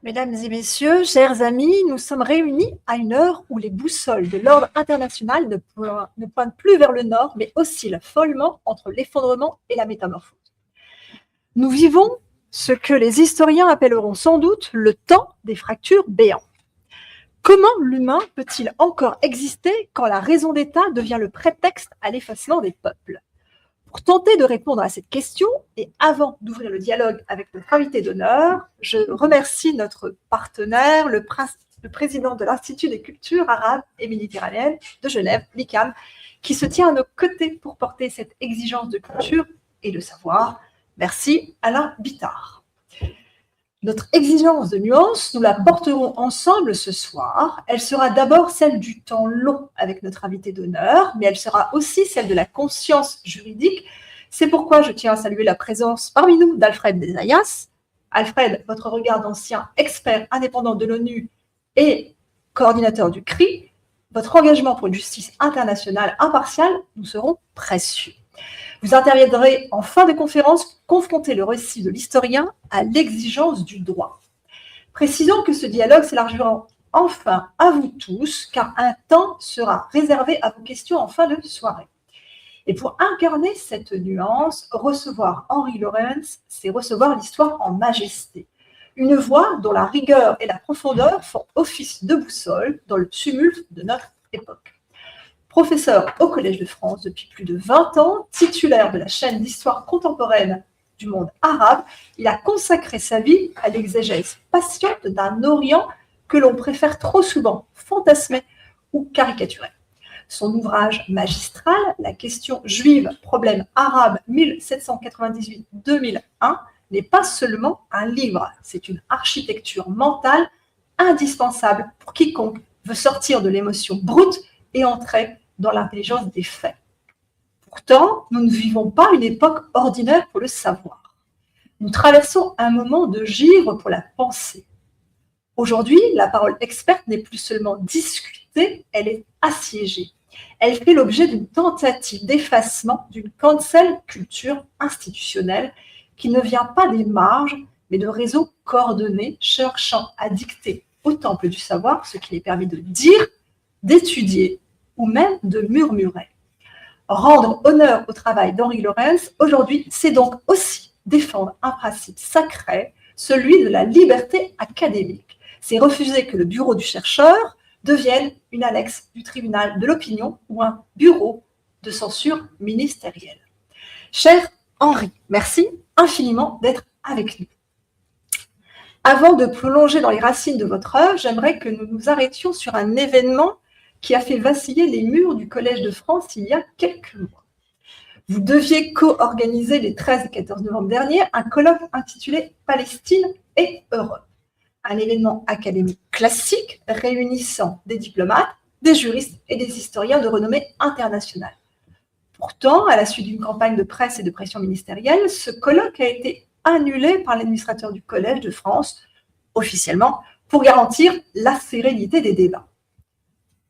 Mesdames et messieurs, chers amis, nous sommes réunis à une heure où les boussoles de l'ordre international ne pointent plus vers le nord, mais oscillent follement entre l'effondrement et la métamorphose. Nous vivons ce que les historiens appelleront sans doute le temps des fractures béantes. Comment l'humain peut-il encore exister quand la raison d'État devient le prétexte à l'effacement des peuples ? Pour tenter de répondre à cette question, et avant d'ouvrir le dialogue avec notre invité d'honneur, je remercie notre partenaire, le président de l'Institut des cultures arabes et méditerranéennes de Genève, l'ICAM, qui se tient à nos côtés pour porter cette exigence de culture et de savoir. Merci Alain Bittard. Notre exigence de nuance, nous la porterons ensemble ce soir. Elle sera d'abord celle du temps long avec notre invité d'honneur, mais elle sera aussi celle de la conscience juridique. C'est pourquoi je tiens à saluer la présence parmi nous d'Alfred Desayas. Alfred, votre regard d'ancien expert indépendant de l'ONU et coordinateur du CRI, votre engagement pour une justice internationale impartiale nous seront précieux. Vous interviendrez en fin de conférence, confronter le récit de l'historien à l'exigence du droit. Précisons que ce dialogue s'élargira enfin à vous tous, car un temps sera réservé à vos questions en fin de soirée. Et pour incarner cette nuance, recevoir Henry Lawrence, c'est recevoir l'histoire en majesté. Une voix dont la rigueur et la profondeur font office de boussole dans le tumulte de notre époque. Professeur au Collège de France depuis plus de 20 ans, titulaire de la chaîne d'histoire contemporaine du monde arabe, il a consacré sa vie à l'exégèse patiente d'un Orient que l'on préfère trop souvent fantasmer ou caricaturer. Son ouvrage magistral, La question juive, problème arabe 1798-2001, n'est pas seulement un livre, c'est une architecture mentale indispensable pour quiconque veut sortir de l'émotion brute et entrer dans l'intelligence des faits. Pourtant, nous ne vivons pas une époque ordinaire pour le savoir. Nous traversons un moment de givre pour la pensée. Aujourd'hui, la parole experte n'est plus seulement discutée, elle est assiégée. Elle fait l'objet d'une tentative d'effacement d'une cancel culture institutionnelle qui ne vient pas des marges, mais de réseaux coordonnés cherchant à dicter au temple du savoir ce qu'il est permis de dire, d'étudier ou même de murmurer. Rendre honneur au travail d'Henry Lawrence, aujourd'hui, c'est donc aussi défendre un principe sacré, celui de la liberté académique. C'est refuser que le bureau du chercheur devienne une annexe du tribunal de l'opinion ou un bureau de censure ministérielle. Cher Henry, merci infiniment d'être avec nous. Avant de plonger dans les racines de votre œuvre, j'aimerais que nous nous arrêtions sur un événement qui a fait vaciller les murs du Collège de France il y a quelques mois. Vous deviez co-organiser les 13 et 14 novembre dernier un colloque intitulé « Palestine et Europe », un événement académique classique réunissant des diplomates, des juristes et des historiens de renommée internationale. Pourtant, à la suite d'une campagne de presse et de pression ministérielle, ce colloque a été annulé par l'administrateur du Collège de France, officiellement, pour garantir la sérénité des débats.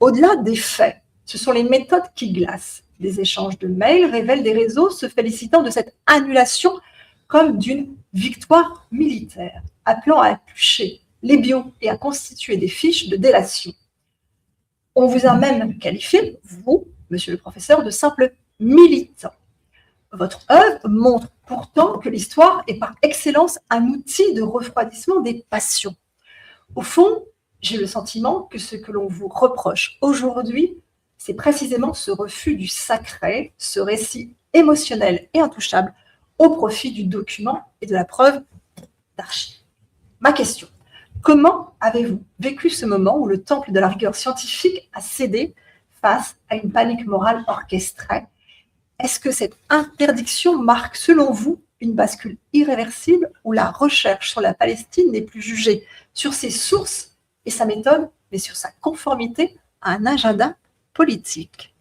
Au-delà des faits, ce sont les méthodes qui glacent. Des échanges de mails révèlent des réseaux se félicitant de cette annulation comme d'une victoire militaire, appelant à éplucher les bios et à constituer des fiches de délation. On vous a même qualifié, vous, monsieur le professeur, de simple militant. Votre œuvre montre pourtant que l'histoire est par excellence un outil de refroidissement des passions. Au fond, j'ai le sentiment que ce que l'on vous reproche aujourd'hui, c'est précisément ce refus du sacré, ce récit émotionnel et intouchable au profit du document et de la preuve d'archives. Ma question, comment avez-vous vécu ce moment où le temple de la rigueur scientifique a cédé face à une panique morale orchestrée? Est-ce que cette interdiction marque, selon vous, une bascule irréversible où la recherche sur la Palestine n'est plus jugée sur ses sources et sa méthode, mais sur sa conformité à un agenda politique?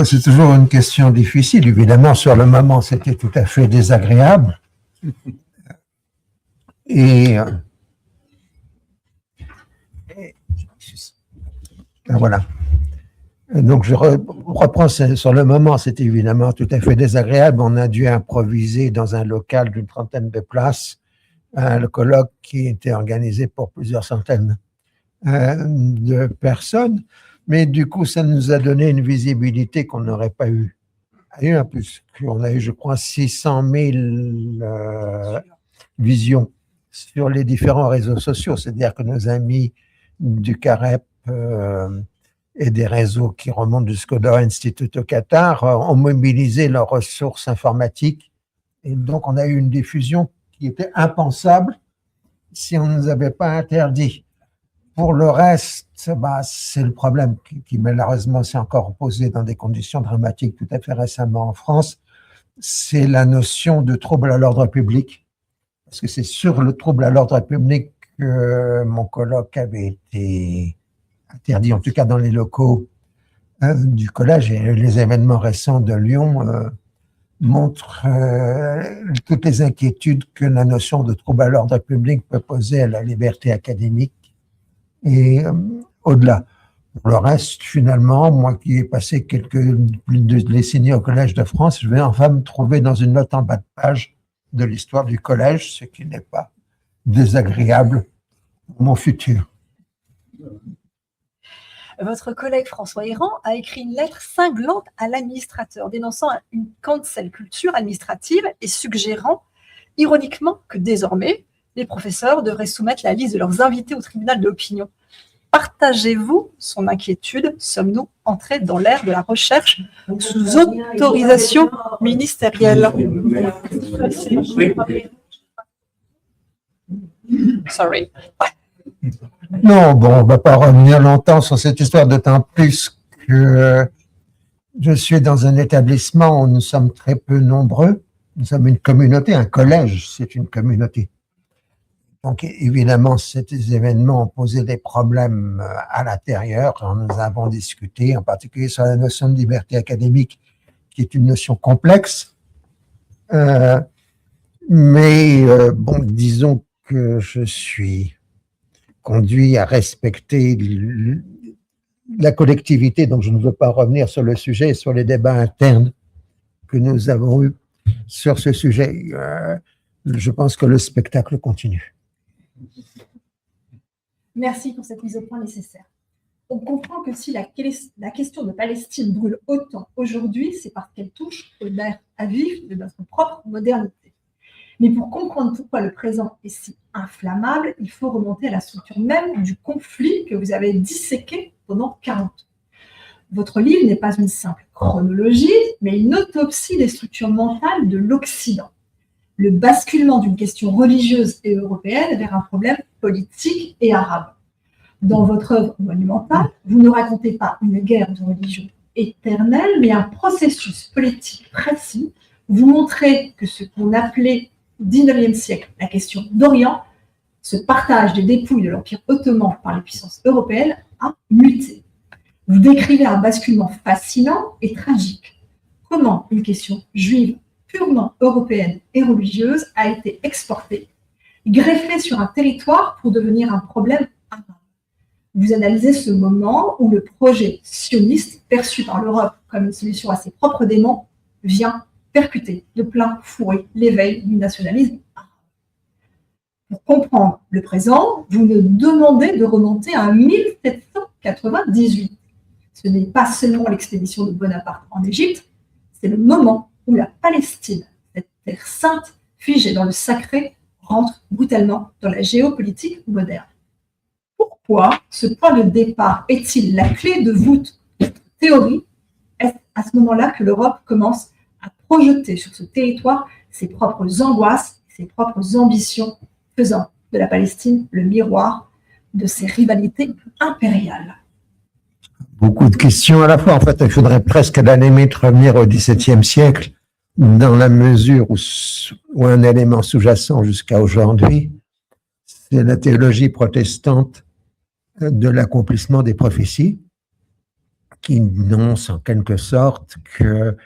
C'est toujours une question difficile. Évidemment, sur le moment, c'était tout à fait désagréable. Et voilà. Donc, je reprends sur le moment, c'était évidemment tout à fait désagréable. On a dû improviser dans un local d'une 30aine de places le colloque qui était organisé pour plusieurs centaines de personnes, mais du coup, ça nous a donné une visibilité qu'on n'aurait pas eu ailleurs, puisqu'on a eu, je crois, 600 000 visions sur les différents réseaux sociaux, c'est-à-dire que nos amis du CAREP et des réseaux qui remontent du Skoda Institute au Qatar ont mobilisé leurs ressources informatiques, et donc on a eu une diffusion qui était impensable si on ne nous avait pas interdit. Pour le reste, c'est le problème qui malheureusement s'est encore posé dans des conditions dramatiques tout à fait récemment en France, c'est la notion de trouble à l'ordre public. Parce que c'est sur le trouble à l'ordre public que mon colloque avait été interdit, en tout cas dans les locaux du collège. Et les événements récents de Lyon montrent toutes les inquiétudes que la notion de trouble à l'ordre public peut poser à la liberté académique et au-delà. Pour le reste, finalement, moi qui ai passé plus de décennies au Collège de France, je vais enfin me trouver dans une note en bas de page de l'histoire du collège, ce qui n'est pas désagréable pour mon futur. Votre collègue François Héran a écrit une lettre cinglante à l'administrateur, dénonçant une cancel culture administrative et suggérant ironiquement que désormais, les professeurs devraient soumettre la liste de leurs invités au tribunal de l'opinion. Partagez-vous son inquiétude? Sommes-nous entrés dans l'ère de la recherche sous autorisation ministérielle? Sorry. Non, bon, on ne va pas revenir longtemps sur cette histoire, d'autant plus que je suis dans un établissement où nous sommes très peu nombreux. Nous sommes une communauté, un collège, c'est une communauté. Donc, évidemment, ces événements ont posé des problèmes à l'intérieur. Nous avons discuté, en particulier sur la notion de liberté académique, qui est une notion complexe. Bon, disons que je suis conduit à respecter la collectivité, donc je ne veux pas revenir sur le sujet et sur les débats internes que nous avons eus sur ce sujet. Je pense que le spectacle continue. Merci pour cette mise au point nécessaire. On comprend que si la question de Palestine brûle autant aujourd'hui, c'est parce qu'elle touche au nerf à vif de notre propre modernité. Mais pour comprendre pourquoi le présent est si inflammable, il faut remonter à la structure même du conflit que vous avez disséqué pendant 40 ans. Votre livre n'est pas une simple chronologie, mais une autopsie des structures mentales de l'Occident. Le basculement d'une question religieuse et européenne vers un problème politique et arabe. Dans votre œuvre monumentale, vous ne racontez pas une guerre de religion éternelle, mais un processus politique précis. Vous montrez que ce qu'on appelait au XIXe siècle la question d'Orient, ce partage des dépouilles de l'Empire ottoman par les puissances européennes, a muté. Vous décrivez un basculement fascinant et tragique. Comment une question juive purement européenne et religieuse a été exportée, greffée sur un territoire pour devenir un problème arabe. Vous analysez ce moment où le projet sioniste, perçu par l'Europe comme une solution à ses propres démons, vient percuter de plein fouet l'éveil du nationalisme arabe. Pour comprendre le présent, vous nous demandez de remonter à 1798. Ce n'est pas seulement l'expédition de Bonaparte en Égypte, c'est le moment où la Palestine, cette terre sainte figée dans le sacré, rentre brutalement dans la géopolitique moderne. Pourquoi ce point de départ est-il la clé de voûte de votre théorie? Est-ce à ce moment-là que l'Europe commence à projeter sur ce territoire ses propres angoisses, ses propres ambitions, faisant de la Palestine le miroir de ses rivalités impériales? Beaucoup de questions à la fois. En fait, il faudrait presque à la limite revenir au XVIIe siècle, dans la mesure où un élément sous-jacent jusqu'à aujourd'hui, c'est la théologie protestante de l'accomplissement des prophéties, qui annonce en quelque sorte que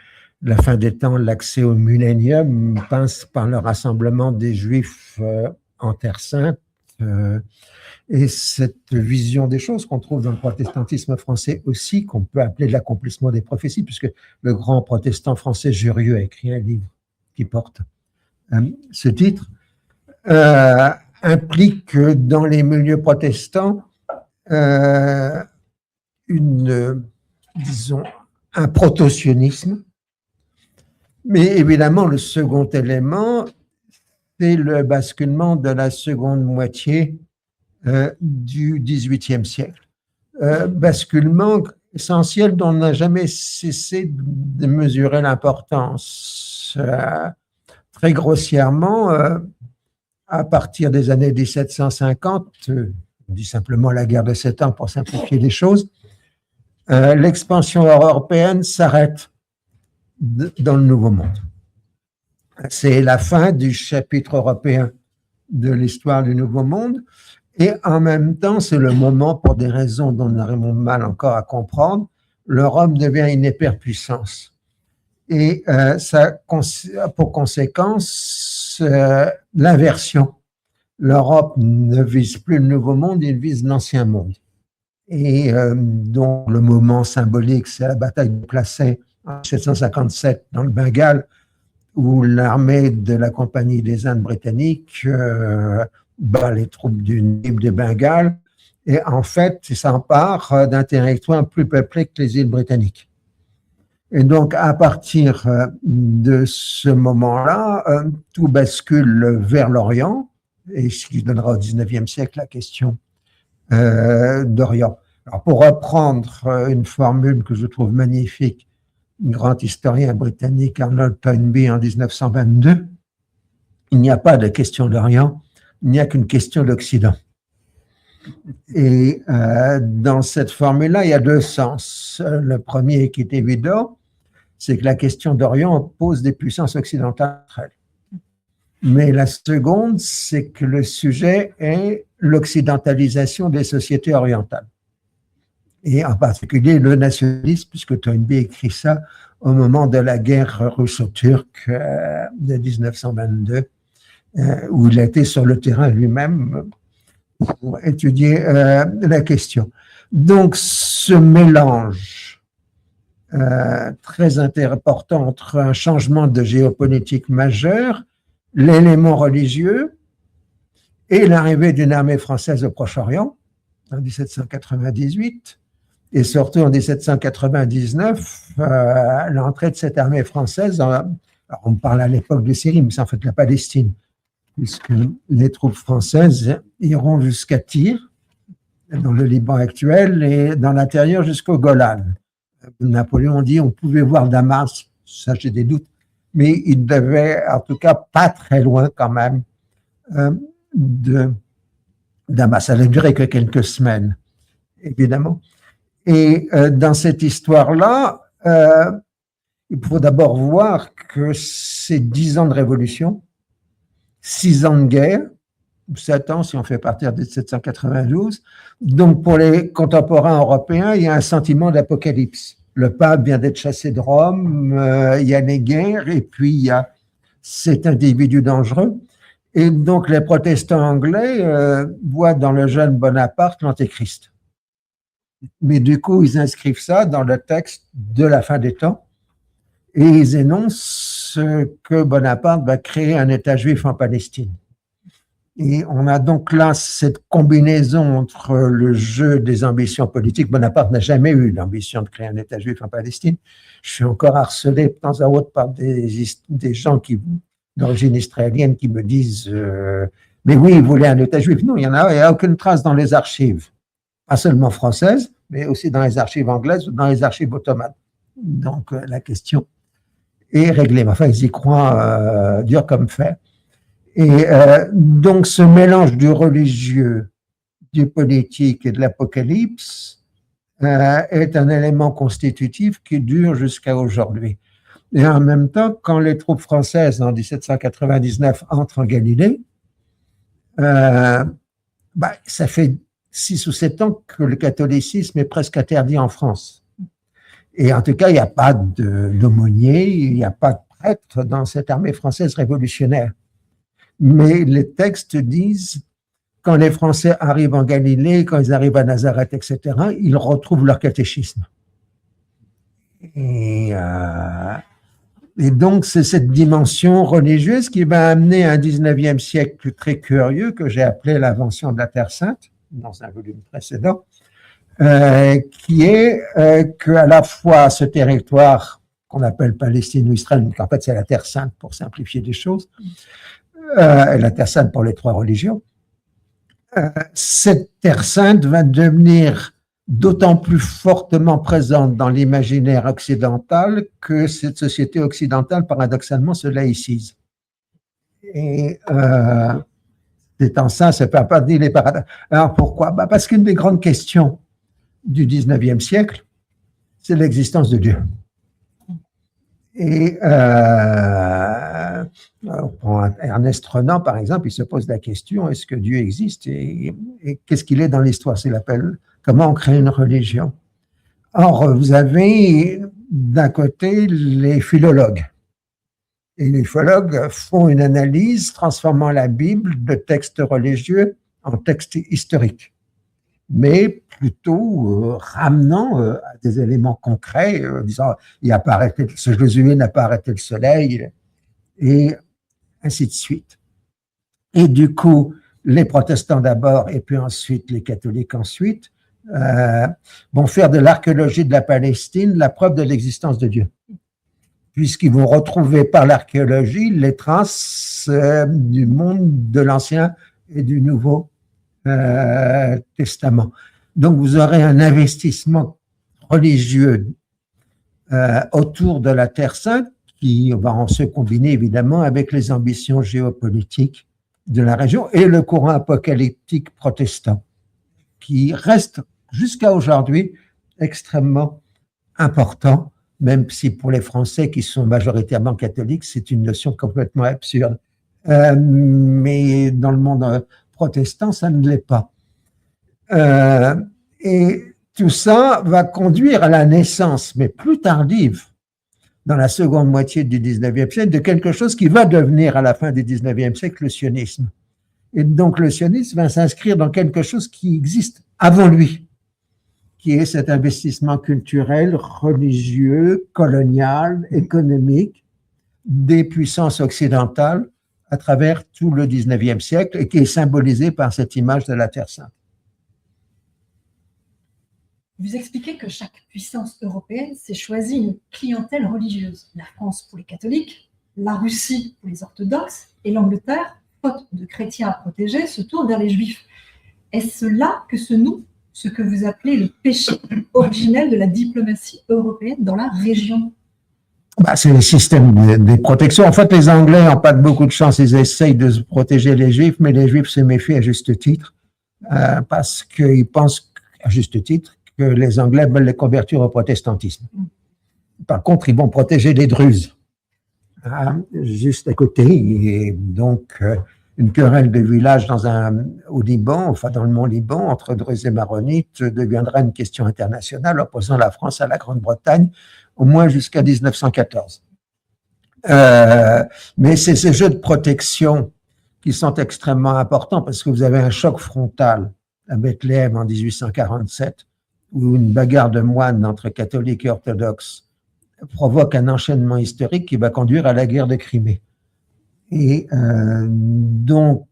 la fin des temps, l'accès au millénium passe par le rassemblement des Juifs en Terre Sainte. Et cette vision des choses qu'on trouve dans le protestantisme français aussi, qu'on peut appeler l'accomplissement des prophéties, puisque le grand protestant français Jurieu a écrit un livre qui porte ce titre. implique dans les milieux protestants disons, un proto-sionisme. Mais évidemment, le second élément, c'est le basculement de la seconde moitié du XVIIIe siècle. Basculement essentiel dont on n'a jamais cessé de mesurer l'importance. Très grossièrement, à partir des années 1750, on dit simplement la guerre de 7 ans pour simplifier les choses, l'expansion européenne s'arrête dans le Nouveau Monde. C'est la fin du chapitre européen de l'histoire du Nouveau Monde, et en même temps, c'est le moment, pour des raisons dont nous avons mal encore à comprendre, l'Europe devient une hyperpuissance. Et ça a pour conséquence l'inversion. L'Europe ne vise plus le Nouveau Monde, il vise l'Ancien Monde. Et donc, le moment symbolique, c'est la bataille de Plassey en 1757 dans le Bengale, où l'armée de la Compagnie des Indes britanniques bat les troupes du Nib des Bengales, et en fait, il s'empare d'un territoire plus peuplé que les îles britanniques. Et donc, à partir de ce moment-là, tout bascule vers l'Orient, et ce qui donnera au XIXe siècle la question d'Orient. Alors, pour reprendre une formule que je trouve magnifique, un grand historien britannique, Arnold Toynbee, en 1922, il n'y a pas de question d'Orient, il n'y a qu'une question d'Occident. Et dans cette formule-là, il y a deux sens. Le premier qui est évident, c'est que la question d'Orient oppose des puissances occidentales entre elles. Mais la seconde, c'est que le sujet est l'occidentalisation des sociétés orientales. Et en particulier le nationalisme, puisque Toynbee écrit ça au moment de la guerre russo-turque de 1922, où il a été sur le terrain lui-même pour étudier la question. Donc, ce mélange très important entre un changement de géopolitique majeur, l'élément religieux et l'arrivée d'une armée française au Proche-Orient en 1798, et surtout en 1799, l'entrée de cette armée française, alors on parle à l'époque de Syrie, mais c'est en fait la Palestine, puisque les troupes françaises iront jusqu'à Tyr, dans le Liban actuel, et dans l'intérieur jusqu'au Golan. Napoléon dit on pouvait voir Damas, ça j'ai des doutes, mais il devait en tout cas pas très loin quand même de Damas. Ça n'a duré que quelques semaines, évidemment. Et dans cette histoire-là, il faut d'abord voir que c'est 10 ans de révolution, 6 ans de guerre, 7 ans si on fait partir de 1792. Donc pour les contemporains européens, il y a un sentiment d'apocalypse. Le pape vient d'être chassé de Rome, il y a les guerres, et puis il y a cet individu dangereux. Et donc les protestants anglais voient dans le jeune Bonaparte l'antéchrist. Mais du coup, ils inscrivent ça dans le texte de la fin des temps et ils énoncent que Bonaparte va créer un État juif en Palestine. Et on a donc là cette combinaison entre le jeu des ambitions politiques. Bonaparte n'a jamais eu l'ambition de créer un État juif en Palestine. Je suis encore harcelé de temps à autre par des gens d'origine israélienne qui me disent mais oui, il voulait un État juif. Non, il n'y a aucune trace dans les archives. Pas seulement françaises, mais aussi dans les archives anglaises ou dans les archives ottomanes. Donc, la question est réglée. Enfin, ils y croient dur comme fer. Et donc, ce mélange du religieux, du politique et de l'apocalypse est un élément constitutif qui dure jusqu'à aujourd'hui. Et en même temps, quand les troupes françaises, en 1799, entrent en Galilée, ça fait 6 ou 7 ans que le catholicisme est presque interdit en France. Et en tout cas, il n'y a pas d'aumônier, il n'y a pas de prêtre dans cette armée française révolutionnaire. Mais les textes disent, quand les Français arrivent en Galilée, quand ils arrivent à Nazareth, etc., ils retrouvent leur catéchisme. Et Et donc, c'est cette dimension religieuse qui va amener un 19e siècle très curieux que j'ai appelé l'invention de la Terre Sainte, dans un volume précédent, qui est qu'à la fois ce territoire qu'on appelle Palestine ou Israël, mais qu'en fait c'est la Terre Sainte pour simplifier les choses, la Terre Sainte pour les trois religions, cette Terre Sainte va devenir d'autant plus fortement présente dans l'imaginaire occidental que cette société occidentale, paradoxalement, se laïcise. Et c'est en ça peut pas dire les paradoxes. Alors pourquoi? Parce qu'une des grandes questions du 19e siècle, c'est l'existence de Dieu. Et pour Ernest Renan, par exemple, il se pose la question, est-ce que Dieu existe et qu'est-ce qu'il est dans l'histoire? C'est l'appel. Comment on crée une religion? Or, vous avez d'un côté les philologues. Et les philologues font une analyse transformant la Bible de texte religieux en texte historique, mais plutôt ramenant à des éléments concrets, disant ce Josué n'a pas arrêté le soleil, et ainsi de suite. Et du coup, les protestants d'abord, et puis ensuite les catholiques ensuite, vont faire de l'archéologie de la Palestine la preuve de l'existence de Dieu, puisqu'ils vont retrouver par l'archéologie les traces du monde de l'Ancien et du Nouveau Testament. Donc vous aurez un investissement religieux autour de la Terre Sainte qui va se combiner évidemment avec les ambitions géopolitiques de la région et le courant apocalyptique protestant qui reste jusqu'à aujourd'hui extrêmement important, même si pour les Français qui sont majoritairement catholiques, c'est une notion complètement absurde. Mais dans le monde protestant, ça ne l'est pas. Et tout ça va conduire à la naissance, mais plus tardive, dans la seconde moitié du 19e siècle, de quelque chose qui va devenir à la fin du 19e siècle le sionisme. Et donc le sionisme va s'inscrire dans quelque chose qui existe avant lui, qui est cet investissement culturel, religieux, colonial, économique des puissances occidentales à travers tout le 19e siècle et qui est symbolisé par cette image de la Terre Sainte. Vous expliquez que chaque puissance européenne s'est choisie une clientèle religieuse. La France pour les catholiques, la Russie pour les orthodoxes et l'Angleterre, faute de chrétiens à protéger, se tourne vers les juifs. Est-ce là que se noue ce que vous appelez le péché originel de la diplomatie européenne dans la région? C'est le système des protections. En fait, les Anglais n'ont pas beaucoup de chance. Ils essayent de protéger les Juifs, mais les Juifs se méfient à juste titre, parce qu'ils pensent, à juste titre, que les Anglais veulent les convertir au protestantisme. Par contre, ils vont protéger les Druzes, juste à côté. Et donc, une querelle de village au Liban, enfin dans le mont Liban, entre Druzes et Maronites, deviendra une question internationale opposant la France à la Grande-Bretagne, au moins jusqu'à 1914. Mais c'est ces jeux de protection qui sont extrêmement importants parce que vous avez un choc frontal à Bethléem en 1847 où une bagarre de moines entre catholiques et orthodoxes provoque un enchaînement historique qui va conduire à la guerre de Crimée. Et donc,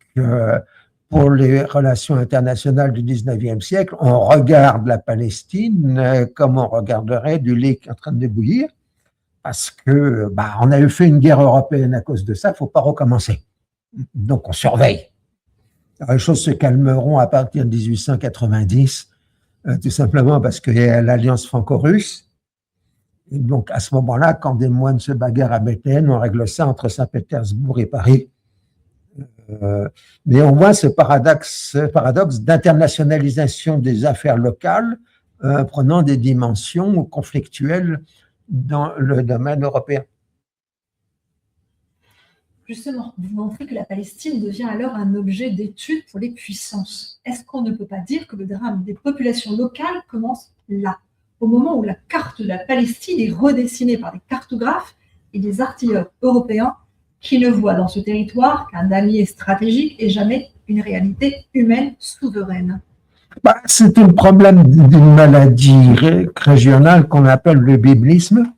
pour les relations internationales du 19e siècle, on regarde la Palestine comme on regarderait du lait qui est en train de bouillir, parce que on a fait une guerre européenne à cause de ça, il ne faut pas recommencer. Donc on surveille. Alors, les choses se calmeront à partir de 1890, tout simplement parce qu'il y a l'alliance franco-russe. Et donc à ce moment-là, quand des moines se bagarrent à Bethléem, on règle ça entre Saint-Pétersbourg et Paris. Mais on voit ce paradoxe d'internationalisation des affaires locales prenant des dimensions conflictuelles dans le domaine européen. Justement, vous montrez que la Palestine devient alors un objet d'étude pour les puissances. Est-ce qu'on ne peut pas dire que le drame des populations locales commence là, au moment où la carte de la Palestine est redessinée par des cartographes et des artilleurs européens qui ne voient dans ce territoire qu'un allié stratégique et jamais une réalité humaine souveraine? C'est le problème d'une maladie régionale qu'on appelle le biblisme.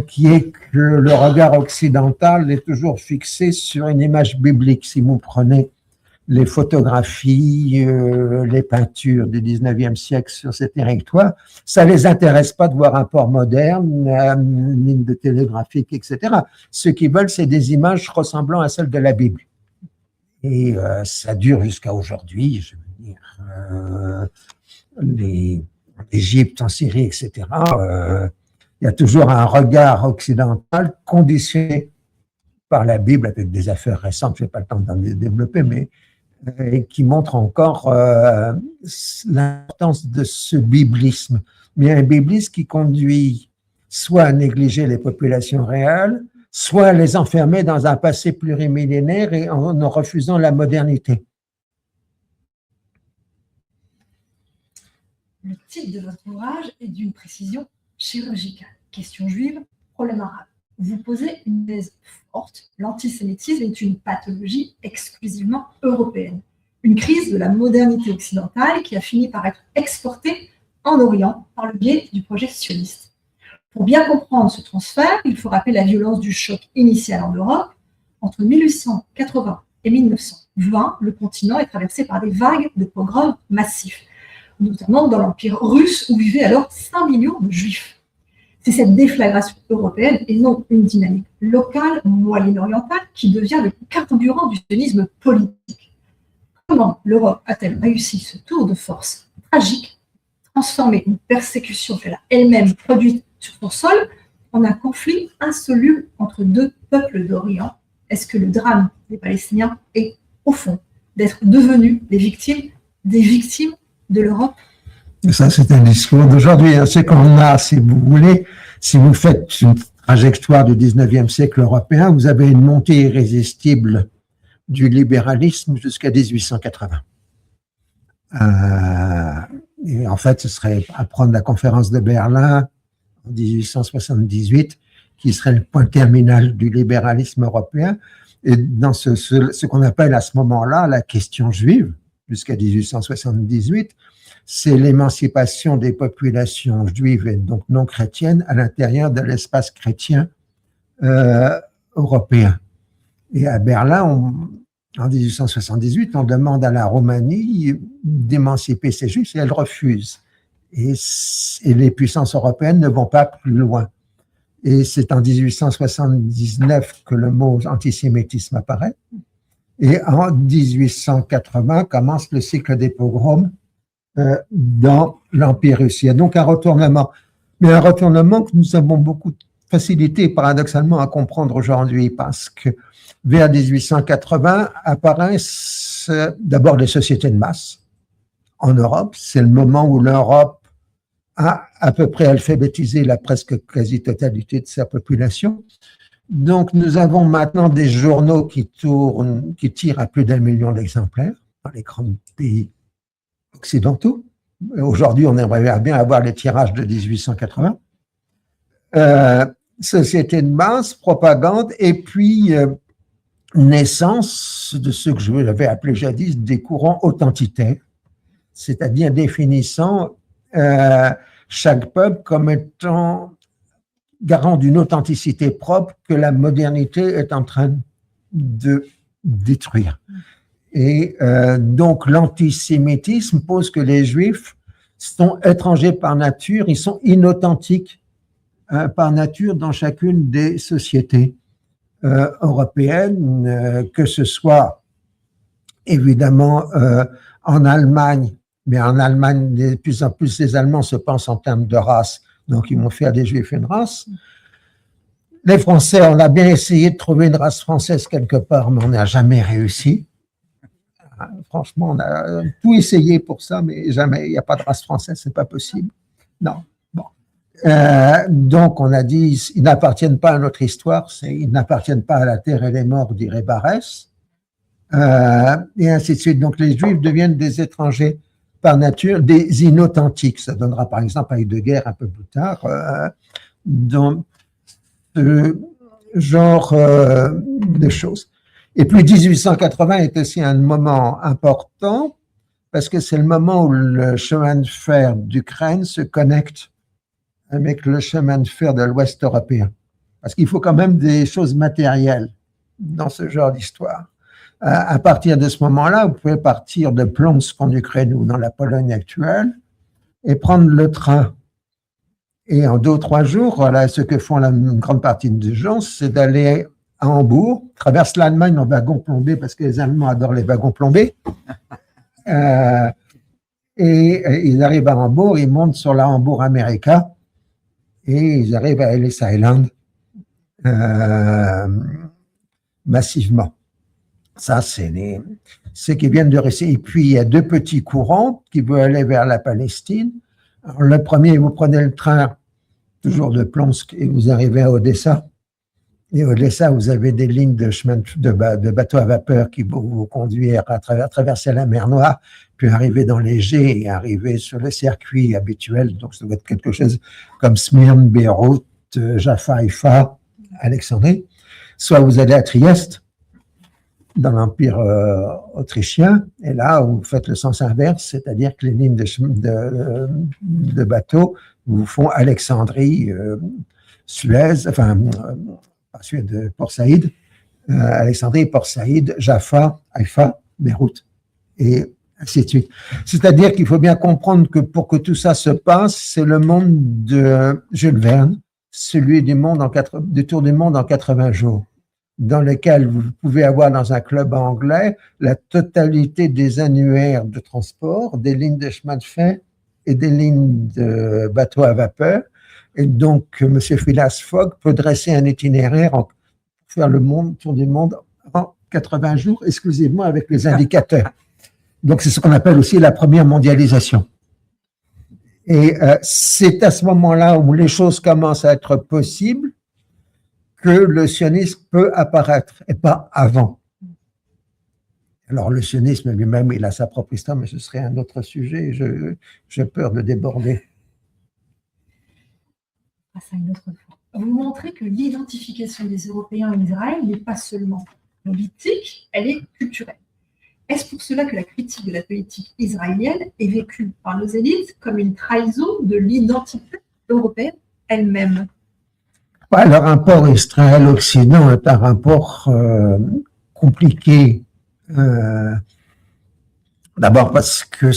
qui est que le regard occidental est toujours fixé sur une image biblique. Si vous prenez les photographies, les peintures du 19e siècle sur ces territoires, ça ne les intéresse pas de voir un port moderne, une ligne de télégraphique, etc. Ce qu'ils veulent, c'est des images ressemblant à celles de la Bible. Et ça dure jusqu'à aujourd'hui, je veux dire, l'Égypte, en Syrie, etc. Il y a toujours un regard occidental conditionné par la Bible, avec des affaires récentes, je n'ai pas le temps d'en développer, mais qui montre encore l'importance de ce biblisme. Mais un biblisme qui conduit soit à négliger les populations réelles, soit à les enfermer dans un passé plurimillénaire et en refusant la modernité. Le titre de votre ouvrage est d'une précision chirurgicale. Question juive, problème arabe. Vous posez une thèse forte. L'antisémitisme est une pathologie exclusivement européenne. Une crise de la modernité occidentale qui a fini par être exportée en Orient par le biais du projet sioniste. Pour bien comprendre ce transfert, il faut rappeler la violence du choc initial en Europe. Entre 1880 et 1920, le continent est traversé par des vagues de pogroms massifs, notamment dans l'Empire russe où vivaient alors 5 millions de juifs. C'est cette déflagration européenne et non une dynamique locale moyen-orientale qui devient le carburant du sionisme politique. Comment l'Europe a-t-elle réussi ce tour de force tragique, transformer une persécution qu'elle a elle-même produite sur son sol en un conflit insoluble entre deux peuples d'Orient? Est-ce que le drame des Palestiniens est, au fond, d'être devenus des victimes de l'Europe? Ça, c'est un discours d'aujourd'hui. C'est qu'on a, si vous voulez, si vous faites une trajectoire du 19e siècle européen, vous avez une montée irrésistible du libéralisme jusqu'à 1880. Et en fait, ce serait à prendre la conférence de Berlin en 1878, qui serait le point terminal du libéralisme européen. Et dans ce qu'on appelle à ce moment-là la question juive, jusqu'à 1878, c'est l'émancipation des populations juives et donc non chrétiennes à l'intérieur de l'espace chrétien européen. Et à Berlin, en 1878, on demande à la Roumanie d'émanciper ses juifs et elle refuse. Et les puissances européennes ne vont pas plus loin. Et c'est en 1879 que le mot antisémitisme apparaît. Et en 1880 commence le cycle des pogroms dans l'Empire russe. Il y a donc un retournement. Mais un retournement que nous avons beaucoup de facilité, paradoxalement, à comprendre aujourd'hui, parce que vers 1880 apparaissent d'abord les sociétés de masse en Europe. C'est le moment où l'Europe a à peu près alphabétisé la presque quasi-totalité de sa population. Donc, nous avons maintenant des journaux qui tirent à plus d'1 million d'exemplaires dans les grands pays occidentaux. Aujourd'hui, on aimerait bien avoir les tirages de 1880. Société de masse, propagande, et puis naissance de ce que je l'avais appelé jadis des courants authentitaires, c'est-à-dire définissant chaque peuple comme étant garant d'une authenticité propre que la modernité est en train de détruire. Et donc l'antisémitisme pose que les Juifs sont étrangers par nature, ils sont inauthentiques par nature dans chacune des sociétés européennes, que ce soit évidemment en Allemagne, mais en Allemagne, de plus en plus les Allemands se pensent en termes de race, donc ils vont faire des Juifs une race. Les Français, on a bien essayé de trouver une race française quelque part, mais on n'a jamais réussi. Franchement, on a tout essayé pour ça, mais jamais, il n'y a pas de race française, c'est pas possible. Non. Bon. Donc, on a dit, ils n'appartiennent pas à notre histoire, ils n'appartiennent pas à la terre et les morts, dirait Barès, et ainsi de suite. Donc, les Juifs deviennent des étrangers par nature, des inauthentiques. Ça donnera par exemple avec de guerre un peu plus tard, dans ce genre de choses. Et puis 1880 est aussi un moment important parce que c'est le moment où le chemin de fer d'Ukraine se connecte avec le chemin de fer de l'Ouest européen. Parce qu'il faut quand même des choses matérielles dans ce genre d'histoire. À partir de ce moment-là, vous pouvez partir de Plonsk en Ukraine ou dans la Pologne actuelle et prendre le train. Et en 2 ou 3 jours, voilà, ce que font une grande partie des gens, c'est d'aller à Hambourg, traverse l'Allemagne en wagon plombé, parce que les Allemands adorent les wagons plombés. Et ils arrivent à Hambourg, ils montent sur la Hambourg America et ils arrivent à Ellis Island massivement. Ça, c'est ceux qui viennent de Russie. Et puis, il y a 2 petits courants qui veulent aller vers la Palestine. Alors, le premier, vous prenez le train, toujours de Plonsk, et vous arrivez à Odessa. Et Odessa, vous avez des lignes de bateaux à vapeur qui vont vous conduire à traverser la mer Noire, puis arriver dans l'Égée et arriver sur le circuit habituel. Donc, ça doit être quelque chose comme Smyrne, Beyrouth, Jaffa, Haïfa, Alexandrie. Soit vous allez à Trieste, dans l'Empire autrichien, et là, vous faites le sens inverse, c'est-à-dire que les lignes de bateaux vous font Alexandrie, Suez, enfin, pas Suez, Port Saïd, Alexandrie, Port Saïd, Jaffa, Haïfa, Beyrouth, et ainsi de suite. C'est-à-dire qu'il faut bien comprendre que pour que tout ça se passe, c'est le monde de Jules Verne, celui du Tour du monde en 80 jours, dans lequel vous pouvez avoir dans un club anglais la totalité des annuaires de transport, des lignes de chemin de fer et des lignes de bateaux à vapeur. Et donc, M. Phileas Fogg peut dresser un itinéraire pour faire le tour du monde en 80 jours, exclusivement avec les indicateurs. Donc, c'est ce qu'on appelle aussi la première mondialisation. Et c'est à ce moment-là où les choses commencent à être possibles que le sionisme peut apparaître, et pas avant. Alors, le sionisme lui-même, il a sa propre histoire, mais ce serait un autre sujet. J'ai peur de déborder. Ça une autre fois. Vous montrez que l'identification des Européens en Israël n'est pas seulement politique, elle est culturelle. Est-ce pour cela que la critique de la politique israélienne est vécue par nos élites comme une trahison de l'identité européenne elle-même? Le rapport Israël-Occident est un rapport compliqué. D'abord parce que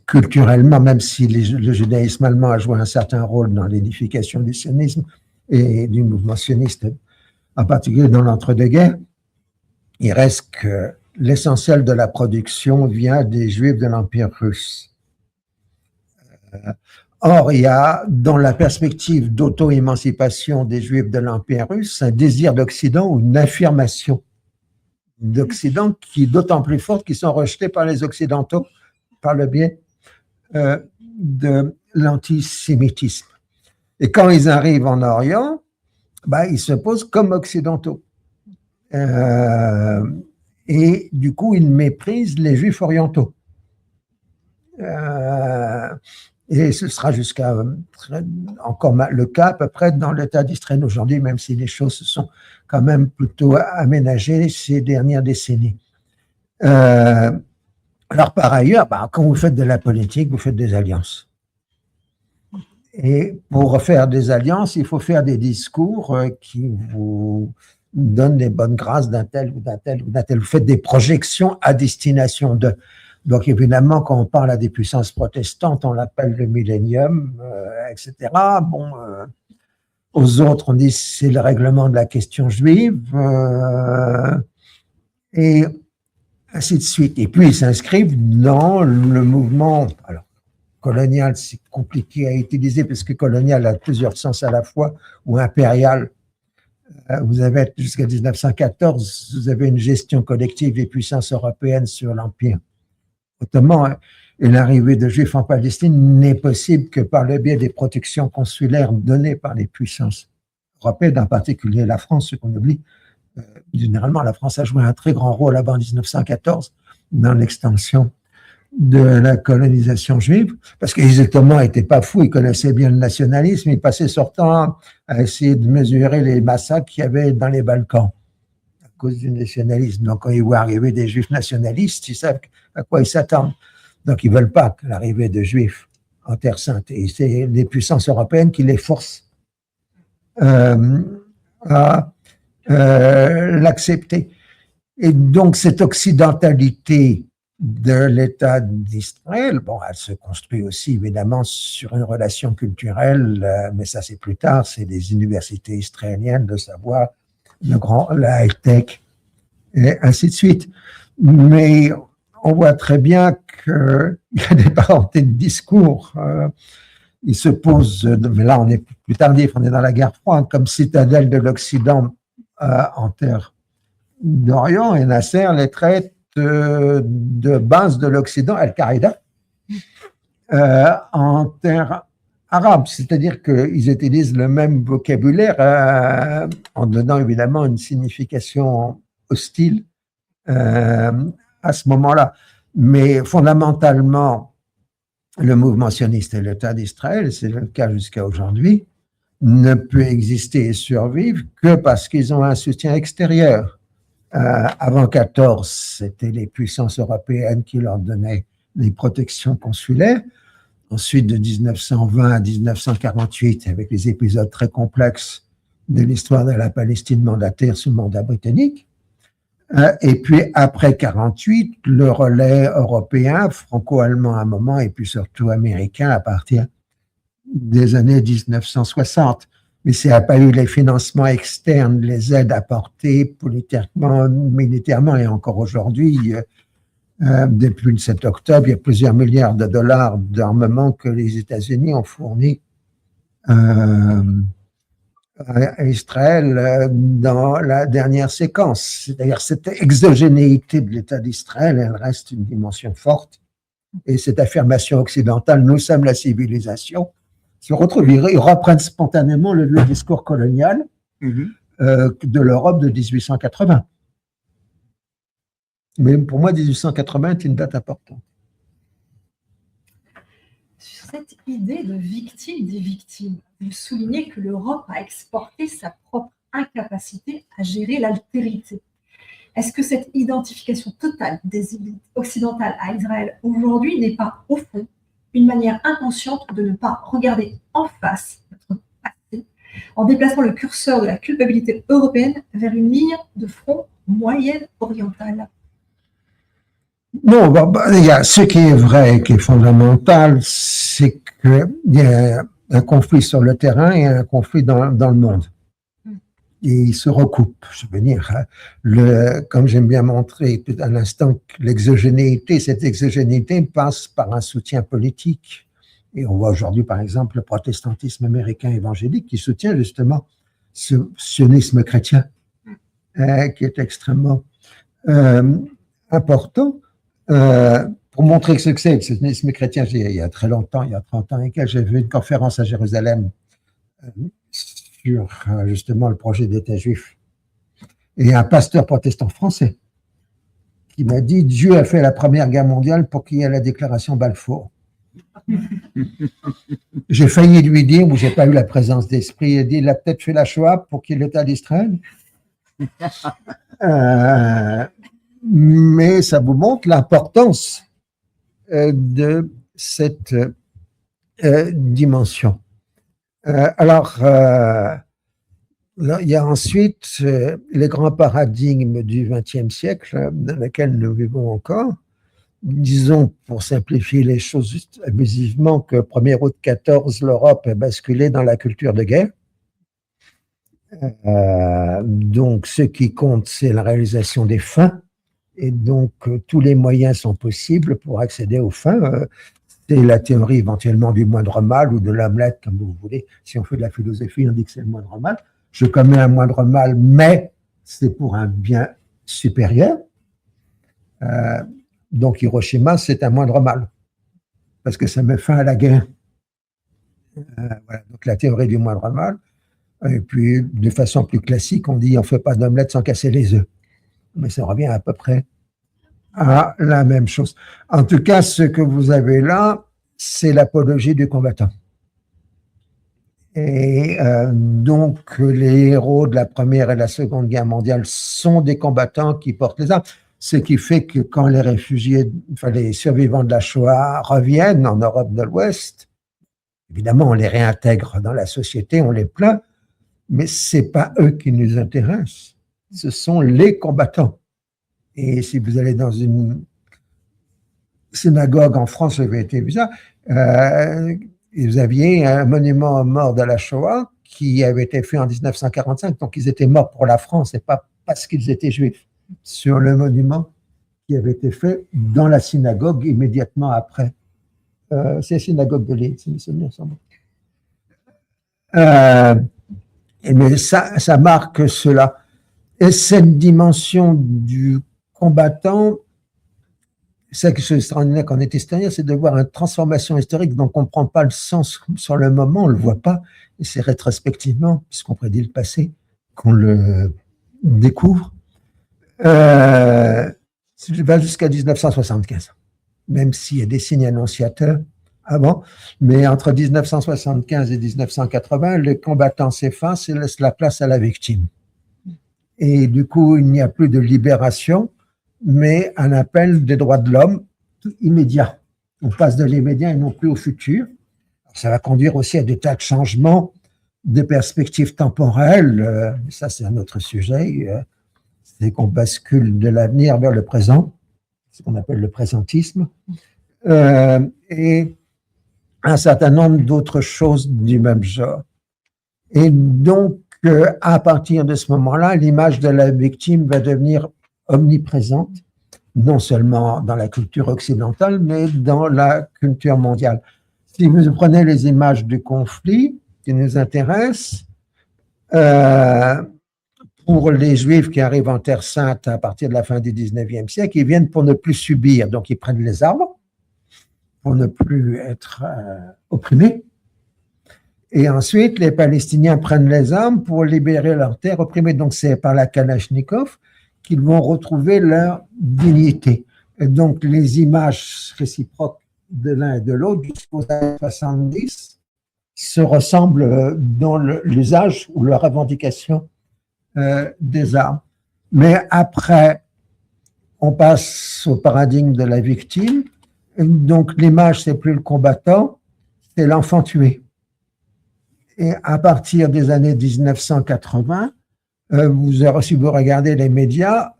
culturellement, même si le judaïsme allemand a joué un certain rôle dans l'édification du sionisme et du mouvement sioniste, en particulier dans l'entre-deux-guerres, il reste que l'essentiel de la production vient des Juifs de l'Empire russe. Or, il y a, dans la perspective d'auto-émancipation des Juifs de l'Empire russe, un désir d'Occident ou une affirmation d'Occident qui est d'autant plus forte qu'ils sont rejetés par les Occidentaux par le biais de l'antisémitisme. Et quand ils arrivent en Orient, ils se posent comme occidentaux. Et du coup, ils méprisent les Juifs orientaux. Et ce sera jusqu'à encore le cas à peu près dans l'État d'Israël aujourd'hui, même si les choses se sont quand même plutôt aménagées ces dernières décennies. Alors par ailleurs, quand vous faites de la politique, vous faites des alliances. Et pour faire des alliances, il faut faire des discours qui vous donnent les bonnes grâces d'un tel ou d'un tel ou d'un tel. Vous faites des projections à destination de. Donc évidemment, quand on parle à des puissances protestantes, on l'appelle le millénium, etc. Aux autres, on dit c'est le règlement de la question juive, et ainsi de suite. Et puis ils s'inscrivent dans le mouvement. Alors, colonial, c'est compliqué à utiliser parce que colonial a plusieurs sens à la fois, ou impérial. Vous avez jusqu'à 1914, vous avez une gestion collective des puissances européennes sur l'Empire ottoman, et l'arrivée de Juifs en Palestine n'est possible que par le biais des protections consulaires données par les puissances européennes, en particulier la France, ce qu'on oublie. Généralement, la France a joué un très grand rôle avant 1914 dans l'extension de la colonisation juive, parce que les Ottomans n'étaient pas fous, ils connaissaient bien le nationalisme, ils passaient leur temps à essayer de mesurer les massacres qu'il y avait dans les Balkans à cause du nationalisme. Donc, quand ils voient arriver des Juifs nationalistes, ils savent à quoi ils s'attendent. Donc, ils ne veulent pas que l'arrivée de Juifs en Terre Sainte. Et c'est les puissances européennes qui les forcent à l'accepter. Et donc, cette occidentalité de l'État d'Israël, bon, elle se construit aussi évidemment sur une relation culturelle, mais ça c'est plus tard, c'est les universités israéliennes, le savoir, la high-tech, et ainsi de suite. Mais on voit très bien qu'il y a des parentés de discours. Il se pose, mais là on est plus tardif, on est dans la guerre froide, comme citadelle de l'Occident en terre d'Orient, et Nasser les traite de base de l'Occident, Al-Qaïda, en terre arabe, c'est-à-dire qu'ils utilisent le même vocabulaire en donnant évidemment une signification hostile à ce moment-là. Mais fondamentalement, le mouvement sioniste et l'État d'Israël, c'est le cas jusqu'à aujourd'hui, ne peut exister et survivre que parce qu'ils ont un soutien extérieur. Avant 14, c'était les puissances européennes qui leur donnaient les protections consulaires. Ensuite, de 1920 à 1948, avec les épisodes très complexes de l'histoire de la Palestine mandataire sous mandat britannique. Et puis, après 48, le relais européen, franco-allemand à un moment, et puis surtout américain à partir des années 1960. Mais s'il n'y a pas eu les financements externes, les aides apportées politiquement, militairement, et encore aujourd'hui, depuis le 7 octobre, il y a plusieurs milliards de dollars d'armement que les États-Unis ont fourni à Israël dans la dernière séquence. D'ailleurs, cette exogénéité de l'État d'Israël, elle reste une dimension forte. Et cette affirmation occidentale, nous sommes la civilisation, se retrouve, ils reprennent spontanément le discours colonial de l'Europe de 1880. Mais pour moi, 1880 est une date importante. Sur cette idée de victime des victimes, vous soulignez que l'Europe a exporté sa propre incapacité à gérer l'altérité. Est-ce que cette identification totale des élites occidentales à Israël aujourd'hui n'est pas, au fond, une manière inconsciente de ne pas regarder en face notre passé, en déplaçant le curseur de la culpabilité européenne vers une ligne de front moyenne orientale? Non, il y a ce qui est vrai, qui est fondamental, c'est qu'il y a un conflit sur le terrain et un conflit dans le monde. Et ils se recoupent. Je veux dire, comme j'aime bien montrer à l'instant, l'exogénéité, cette exogénéité passe par un soutien politique. Et on voit aujourd'hui, par exemple, le protestantisme américain évangélique qui soutient justement ce sionisme chrétien, qui est extrêmement important. Pour montrer ce que c'est le sionisme chrétien, il y a très longtemps, il y a 30 ans et quelques, j'ai vu une conférence à Jérusalem sur justement le projet d'État juif. Et un pasteur protestant français qui m'a dit « Dieu a fait la Première Guerre mondiale pour qu'il y ait la déclaration Balfour ». J'ai failli lui dire, mais je n'ai pas eu la présence d'esprit, il a peut-être fait la Shoah pour qu'il y ait l'État d'Israël. Mais ça vous montre l'importance de cette dimension. Alors, il y a ensuite les grands paradigmes du XXe siècle dans lesquels nous vivons encore. Disons, pour simplifier les choses abusivement, que 1er août 14, l'Europe a basculé dans la culture de guerre. Donc, ce qui compte, c'est la réalisation des fins. Et donc, tous les moyens sont possibles pour accéder aux fins. C'est la théorie éventuellement du moindre mal ou de l'omelette, comme vous voulez. Si on fait de la philosophie, on dit que c'est le moindre mal. Je commets un moindre mal, mais c'est pour un bien supérieur. Donc, Hiroshima, c'est un moindre mal, parce que ça met fin à la guerre. Voilà, donc la théorie du moindre mal. Et puis, de façon plus classique, on dit on ne fait pas d'omelette sans casser les œufs. Mais ça revient à peu près à la même chose. En tout cas, ce que vous avez là, c'est l'apologie du combattant. Et donc, les héros de la Première et la Seconde Guerre mondiale sont des combattants qui portent les armes, ce qui fait que quand les réfugiés, enfin les survivants de la Shoah reviennent en Europe de l'Ouest, Évidemment, on les réintègre dans la société, on les plaint, mais ce n'est pas eux qui nous intéressent, ce sont les combattants. Et si vous allez dans une synagogue en France, vous avez été vu ça, vous aviez un monument aux morts de la Shoah qui avait été fait en 1945, donc ils étaient morts pour la France et pas parce qu'ils étaient juifs, sur le monument qui avait été fait dans la synagogue immédiatement après. C'est la synagogue de Lille, si mes souvenirs sont bons. Mais ça marque cela. Et cette dimension du combattant, c'est quelque chose d'extraordinaire quand on est historien, c'est de voir une transformation historique dont on ne comprend pas le sens sur le moment, on ne le voit pas, et c'est rétrospectivement, puisqu'on prédit le passé, qu'on le découvre. Je vais jusqu'à 1975, même s'il y a des signes annonciateurs avant, mais entre 1975 et 1980, les combattants s'effacent et laissent la place à la victime. Et du coup, il n'y a plus de libération, mais un appel des droits de l'homme immédiat. On passe de l'immédiat et non plus au futur. Ça va conduire aussi à des tas de changements, des perspectives temporelles. Ça, c'est un autre sujet. C'est qu'on bascule de l'avenir vers le présent, ce qu'on appelle le présentisme. Et un certain nombre d'autres choses du même genre. Et donc, à partir de ce moment-là, l'image de la victime va devenir omniprésente, non seulement dans la culture occidentale, mais dans la culture mondiale. Si vous prenez les images du conflit qui nous intéressent, pour les Juifs qui arrivent en Terre Sainte à partir de la fin du 19e siècle, ils viennent pour ne plus subir, donc ils prennent les armes pour ne plus être opprimés. Et ensuite, les Palestiniens prennent les armes pour libérer leur terre opprimée. Donc, c'est par la Kalachnikov qu'ils vont retrouver leur dignité. Et donc, les images réciproques de l'un et de l'autre, jusqu'aux années 70, se ressemblent dans l'usage ou la revendication des armes. Mais après, on passe au paradigme de la victime. Donc, l'image, c'est plus le combattant, c'est l'enfant tué. Et à partir des années 1980, si vous regardez les médias,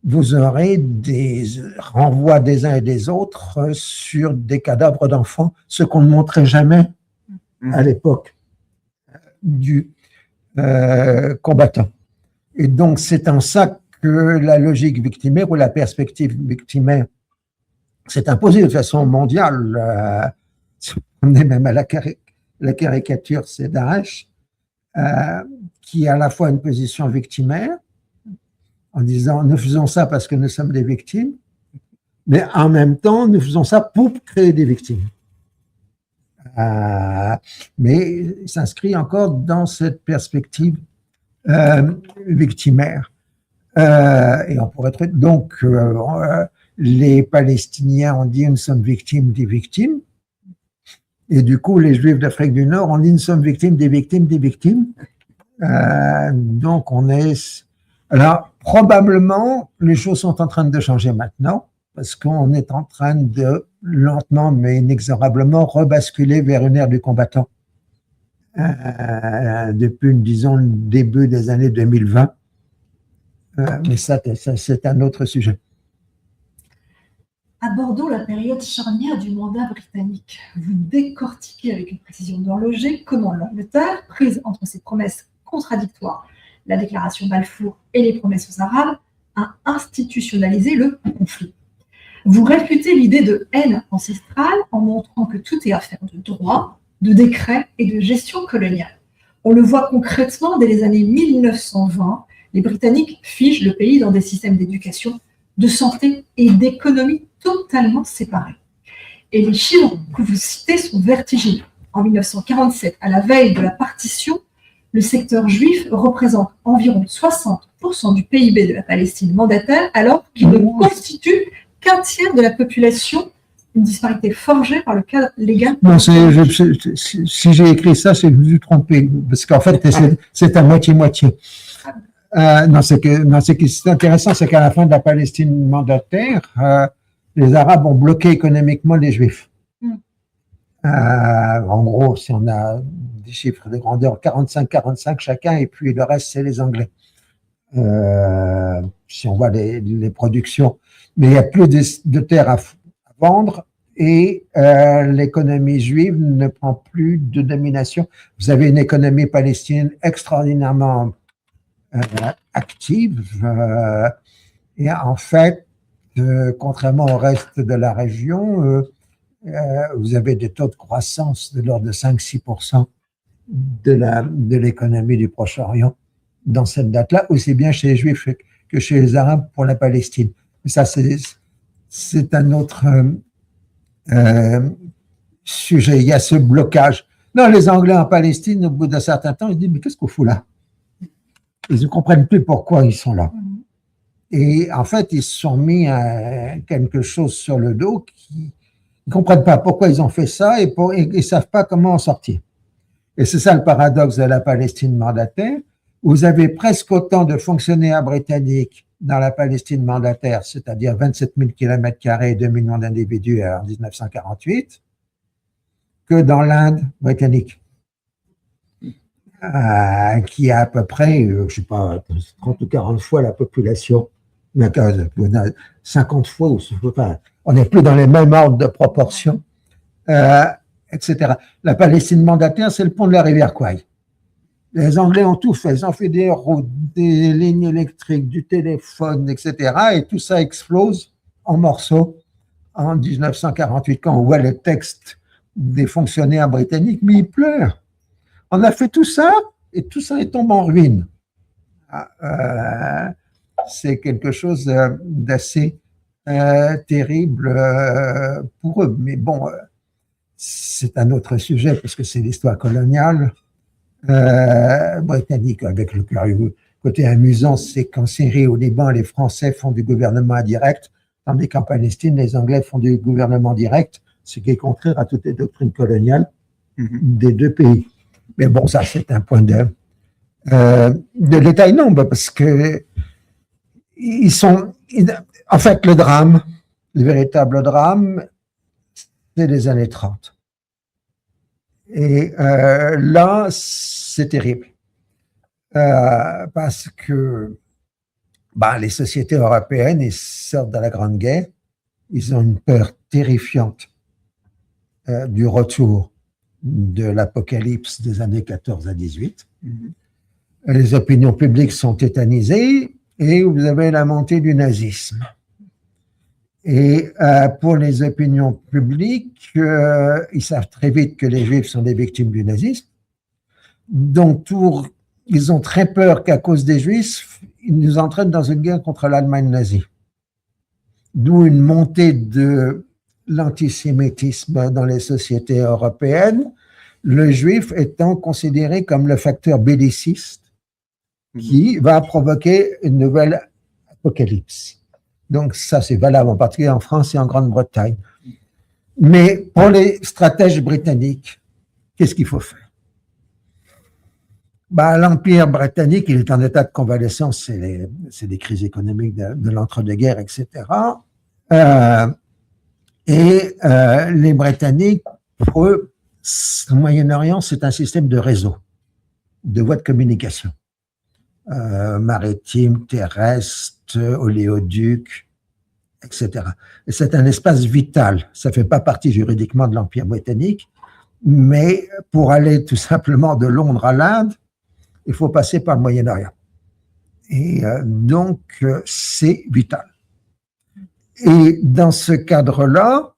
vous aurez des renvois des uns et des autres sur des cadavres d'enfants, ce qu'on ne montrait jamais à l'époque du combattant. Et donc, c'est en ça que la logique victimaire ou la perspective victimaire s'est imposée de façon mondiale. On est même à la caricature, c'est Daesh, qui a à la fois une position victimaire, en disant nous faisons ça parce que nous sommes des victimes, mais en même temps, nous faisons ça pour créer des victimes. Mais il s'inscrit encore dans cette perspective victimaire. Et on pourrait être, donc, les Palestiniens ont dit nous sommes victimes des victimes. Et du coup, les Juifs d'Afrique du Nord ont dit nous sommes victimes des victimes des victimes. Donc, on est. Alors, probablement, les choses sont en train de changer maintenant, parce qu'on est en train de, lentement mais inexorablement, rebasculer vers une ère du combattant. Depuis, disons, le début des années 2020. Mais ça, c'est un autre sujet. Abordons la période charnière du mandat britannique. Vous décortiquez avec une précision d'horloger comment l'Angleterre, prise entre ses promesses contradictoires, la déclaration Balfour et les promesses aux Arabes, a institutionnalisé le conflit. Vous réfutez l'idée de haine ancestrale en montrant que tout est affaire de droit, de décret et de gestion coloniale. On le voit concrètement dès les années 1920, les Britanniques figent le pays dans des systèmes d'éducation, de santé et d'économie totalement séparés. Et les chiffres que vous citez sont vertigineux. En 1947, à la veille de la partition, le secteur juif représente environ 60% du PIB de la Palestine mandataire, alors qu'il ne constitue qu'un tiers de la population, une disparité forgée par le cadre légal. Non, si j'ai écrit ça, c'est que je me suis trompé, parce qu'en fait, c'est à moitié-moitié. Non, ce qui est intéressant, c'est qu'à la fin de la Palestine mandataire, les Arabes ont bloqué économiquement les Juifs. En gros, si on a des chiffres de grandeur 45-45 chacun, et puis le reste, c'est les Anglais. Si on voit les productions. Mais il n'y a plus de terre à vendre et l'économie juive ne prend plus de domination. Vous avez une économie palestinienne extraordinairement active et en fait, contrairement au reste de la région, vous avez des taux de croissance de l'ordre de 5-6% de l'économie du Proche-Orient dans cette date-là, aussi bien chez les Juifs que chez les Arabes pour la Palestine. Mais ça, c'est un autre sujet. Il y a ce blocage. Non, les Anglais en Palestine, au bout d'un certain temps, ils disent, mais qu'est-ce qu'on fout là? Ils ne comprennent plus pourquoi ils sont là. Et en fait, ils se sont mis à quelque chose sur le dos qui ne comprennent pas pourquoi ils ont fait ça et ils ne savent pas comment en sortir. Et c'est ça le paradoxe de la Palestine mandataire. Vous avez presque autant de fonctionnaires britanniques dans la Palestine mandataire, c'est-à-dire 27 000 km² et 2 millions d'individus en 1948, que dans l'Inde britannique, qui a à peu près, je ne sais pas, 30 ou 40 fois la population, 50 fois, on n'est plus dans les mêmes ordres de proportion, etc. La Palestine mandataire, c'est le pont de la rivière Kwai. Les Anglais ont tout fait, ils ont fait des routes, des lignes électriques, du téléphone, etc. Et tout ça explose en morceaux en 1948, quand on voit le texte des fonctionnaires britanniques, mais ils pleurent. On a fait tout ça, et tout ça tombe en ruine. C'est quelque chose d'assez terrible pour eux. Mais bon, c'est un autre sujet, parce que c'est l'histoire coloniale britannique. Avec le côté amusant, c'est qu'en Syrie, au Liban, les Français font du gouvernement indirect, tandis qu'en Palestine, les Anglais font du gouvernement direct, ce qui est contraire à toutes les doctrines coloniales des deux pays. Mais bon, ça, c'est un point de détail, non, parce que en fait, le véritable drame, c'est les années 30. Et là, c'est terrible. Parce que les sociétés européennes, ils sortent de la Grande Guerre, ils ont une peur terrifiante du retour de l'apocalypse des années 14 à 18. Les opinions publiques sont tétanisées et vous avez la montée du nazisme. Et pour les opinions publiques, ils savent très vite que les Juifs sont des victimes du nazisme. Donc, ils ont très peur qu'à cause des Juifs, ils nous entraînent dans une guerre contre l'Allemagne nazie. D'où une montée de l'antisémitisme dans les sociétés européennes, le Juif étant considéré comme le facteur belliciste qui va provoquer une nouvelle apocalypse. Donc ça, c'est valable en particulier en France et en Grande-Bretagne. Mais pour les stratèges britanniques, qu'est-ce qu'il faut faire? L'Empire britannique, il est en état de convalescence, c'est les crises économiques de l'entre-deux-guerres, etc. Les Britanniques, pour eux, le Moyen-Orient, c'est un système de réseau, de voies de communication. Maritime, terrestre, oléoduc, etc. Et c'est un espace vital. Ça ne fait pas partie juridiquement de l'Empire britannique, mais pour aller tout simplement de Londres à l'Inde, il faut passer par le Moyen-Orient. Et donc, c'est vital. Et dans ce cadre-là,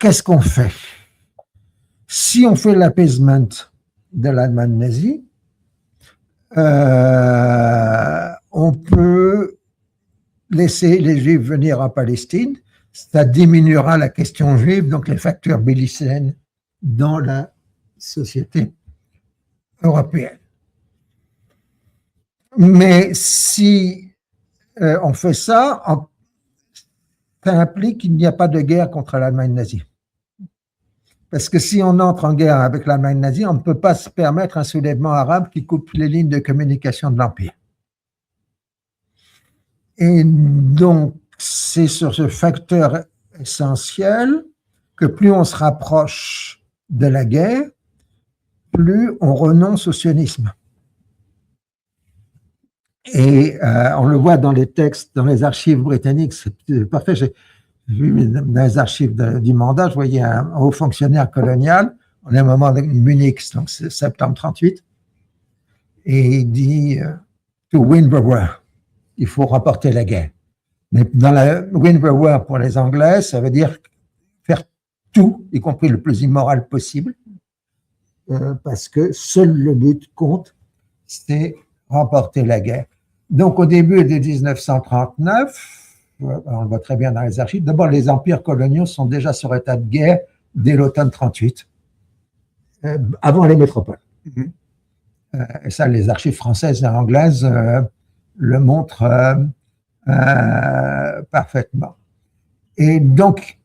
qu'est-ce qu'on fait? Si on fait l'apaisement de l'Allemagne nazie, on peut laisser les Juifs venir en Palestine, ça diminuera la question juive, donc les facteurs bellicènes dans la société européenne. Mais si on fait ça, ça implique qu'il n'y a pas de guerre contre l'Allemagne nazie. Parce que si on entre en guerre avec l'Allemagne nazie, on ne peut pas se permettre un soulèvement arabe qui coupe les lignes de communication de l'Empire. Et donc, c'est sur ce facteur essentiel que plus on se rapproche de la guerre, plus on renonce au sionisme. Et on le voit dans les textes, dans les archives britanniques, c'est parfait. J'ai vu dans les archives du mandat, je voyais un haut fonctionnaire colonial, on est au moment de Munich, donc c'est septembre 38, et il dit « to win the war », il faut remporter la guerre. Mais dans la win the war pour les Anglais, ça veut dire faire tout, y compris le plus immoral possible, parce que seul le but compte, c'est remporter la guerre. Donc, au début de 1939, on le voit très bien dans les archives, d'abord, les empires coloniaux sont déjà sur état de guerre dès l'automne 38, avant les métropoles. Et ça, les archives françaises et anglaises le montrent parfaitement. Et donc,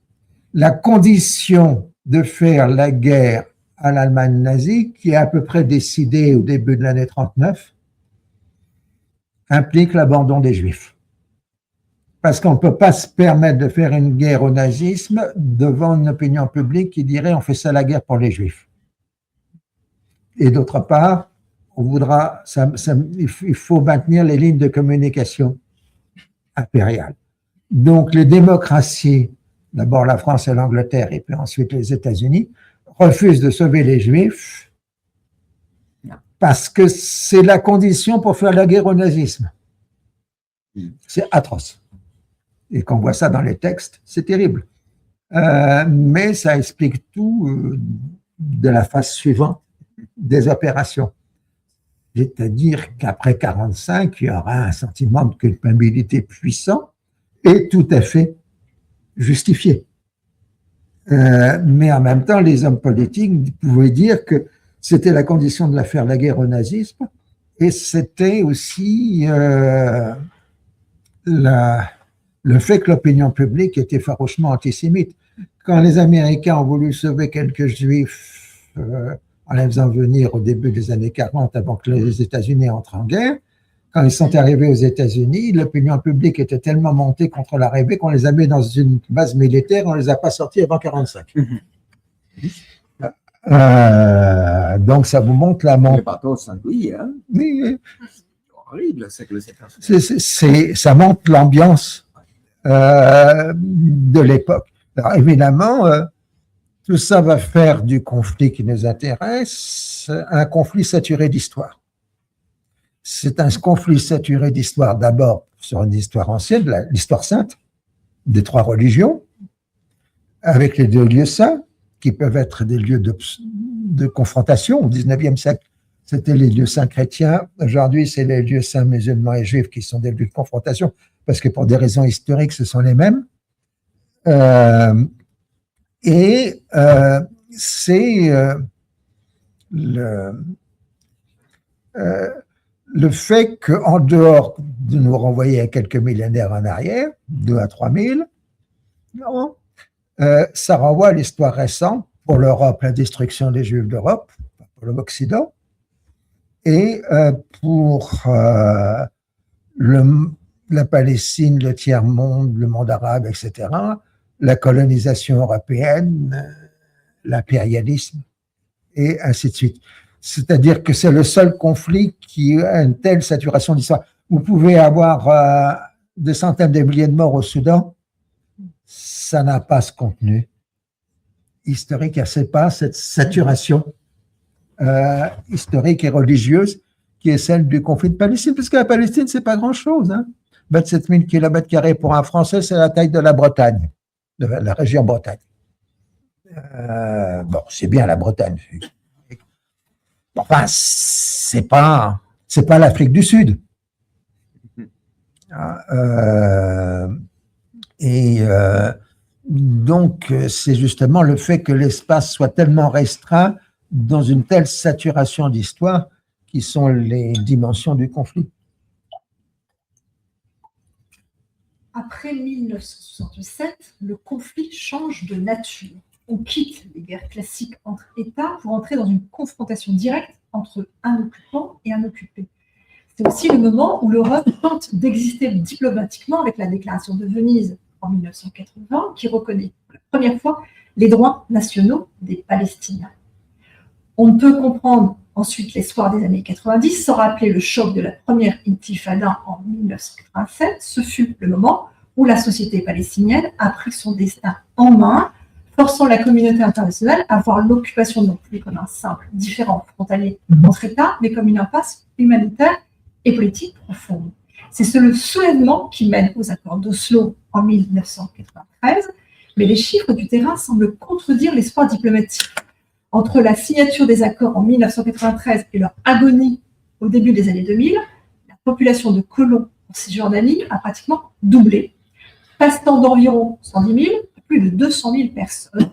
la condition de faire la guerre à l'Allemagne nazie, qui est à peu près décidée au début de l'année 39, implique l'abandon des Juifs. Parce qu'on ne peut pas se permettre de faire une guerre au nazisme devant une opinion publique qui dirait on fait ça la guerre pour les Juifs. Et d'autre part, on voudra, il faut maintenir les lignes de communication impériales. Donc les démocraties, d'abord la France et l'Angleterre et puis ensuite les États-Unis, refusent de sauver les Juifs parce que c'est la condition pour faire la guerre au nazisme. C'est atroce. Et qu'on voit ça dans les textes, c'est terrible. Mais ça explique tout de la phase suivante des opérations. C'est-à-dire qu'après 1945, il y aura un sentiment de culpabilité puissant et tout à fait justifié. Mais en même temps, les hommes politiques pouvaient dire que c'était la condition de faire la guerre au nazisme et c'était aussi le fait que l'opinion publique était farouchement antisémite. Quand les Américains ont voulu sauver quelques Juifs en les faisant venir au début des années 40 avant que les États-Unis entrent en guerre, quand ils sont arrivés aux États-Unis, l'opinion publique était tellement montée contre l'arrivée qu'on les a mis dans une base militaire, on ne les a pas sortis avant 1945. Donc ça vous montre la montée. Les bateaux Saint-Louis, hein? Oui. Horrible, c'est que ça montre l'ambiance de l'époque. Alors évidemment, tout ça va faire du conflit qui nous intéresse un conflit saturé d'histoire. C'est un conflit saturé d'histoire d'abord sur une histoire ancienne, l'histoire sainte des trois religions, avec les deux lieux saints, qui peuvent être des lieux de confrontation. Au XIXe siècle, c'était les lieux saints chrétiens. Aujourd'hui, c'est les lieux saints musulmans et juifs qui sont des lieux de confrontation, parce que pour des raisons historiques, ce sont les mêmes. C'est le fait qu'en dehors de nous renvoyer à quelques millénaires en arrière, 2 à 3 000, non, ça renvoie à l'histoire récente pour l'Europe, la destruction des Juifs d'Europe, pour l'Occident, et pour la Palestine, le tiers-monde, le monde arabe, etc., la colonisation européenne, l'impérialisme, et ainsi de suite. C'est-à-dire que c'est le seul conflit qui a une telle saturation d'histoire. Vous pouvez avoir des centaines de milliers de morts au Soudan, ça n'a pas ce contenu historique, c'est pas cette saturation historique et religieuse qui est celle du conflit de Palestine, parce que la Palestine, c'est pas grand-chose. 27 000 km² pour un Français, c'est la taille de la Bretagne, de la région Bretagne. Bon, c'est bien la Bretagne. Enfin, c'est pas l'Afrique du Sud. Donc, c'est justement le fait que l'espace soit tellement restreint dans une telle saturation d'histoire qui sont les dimensions du conflit. Après 1967, le conflit change de nature. On quitte les guerres classiques entre États pour entrer dans une confrontation directe entre un occupant et un occupé. C'est aussi le moment où l'Europe tente d'exister diplomatiquement avec la déclaration de Venise en 1980, qui reconnaît pour la première fois les droits nationaux des Palestiniens. On ne peut comprendre ensuite l'espoir des années 90 sans rappeler le choc de la première intifada en 1987. Ce fut le moment où la société palestinienne a pris son destin en main, forçant la communauté internationale à voir l'occupation non plus comme un simple différend frontalier entre États, mais comme une impasse humanitaire et politique profonde. C'est le soulèvement qui mène aux accords d'Oslo en 1993, mais les chiffres du terrain semblent contredire l'espoir diplomatique. Entre la signature des accords en 1993 et leur agonie au début des années 2000, la population de colons en Cisjordanie a pratiquement doublé, passant d'environ 110 000 à plus de 200 000 personnes.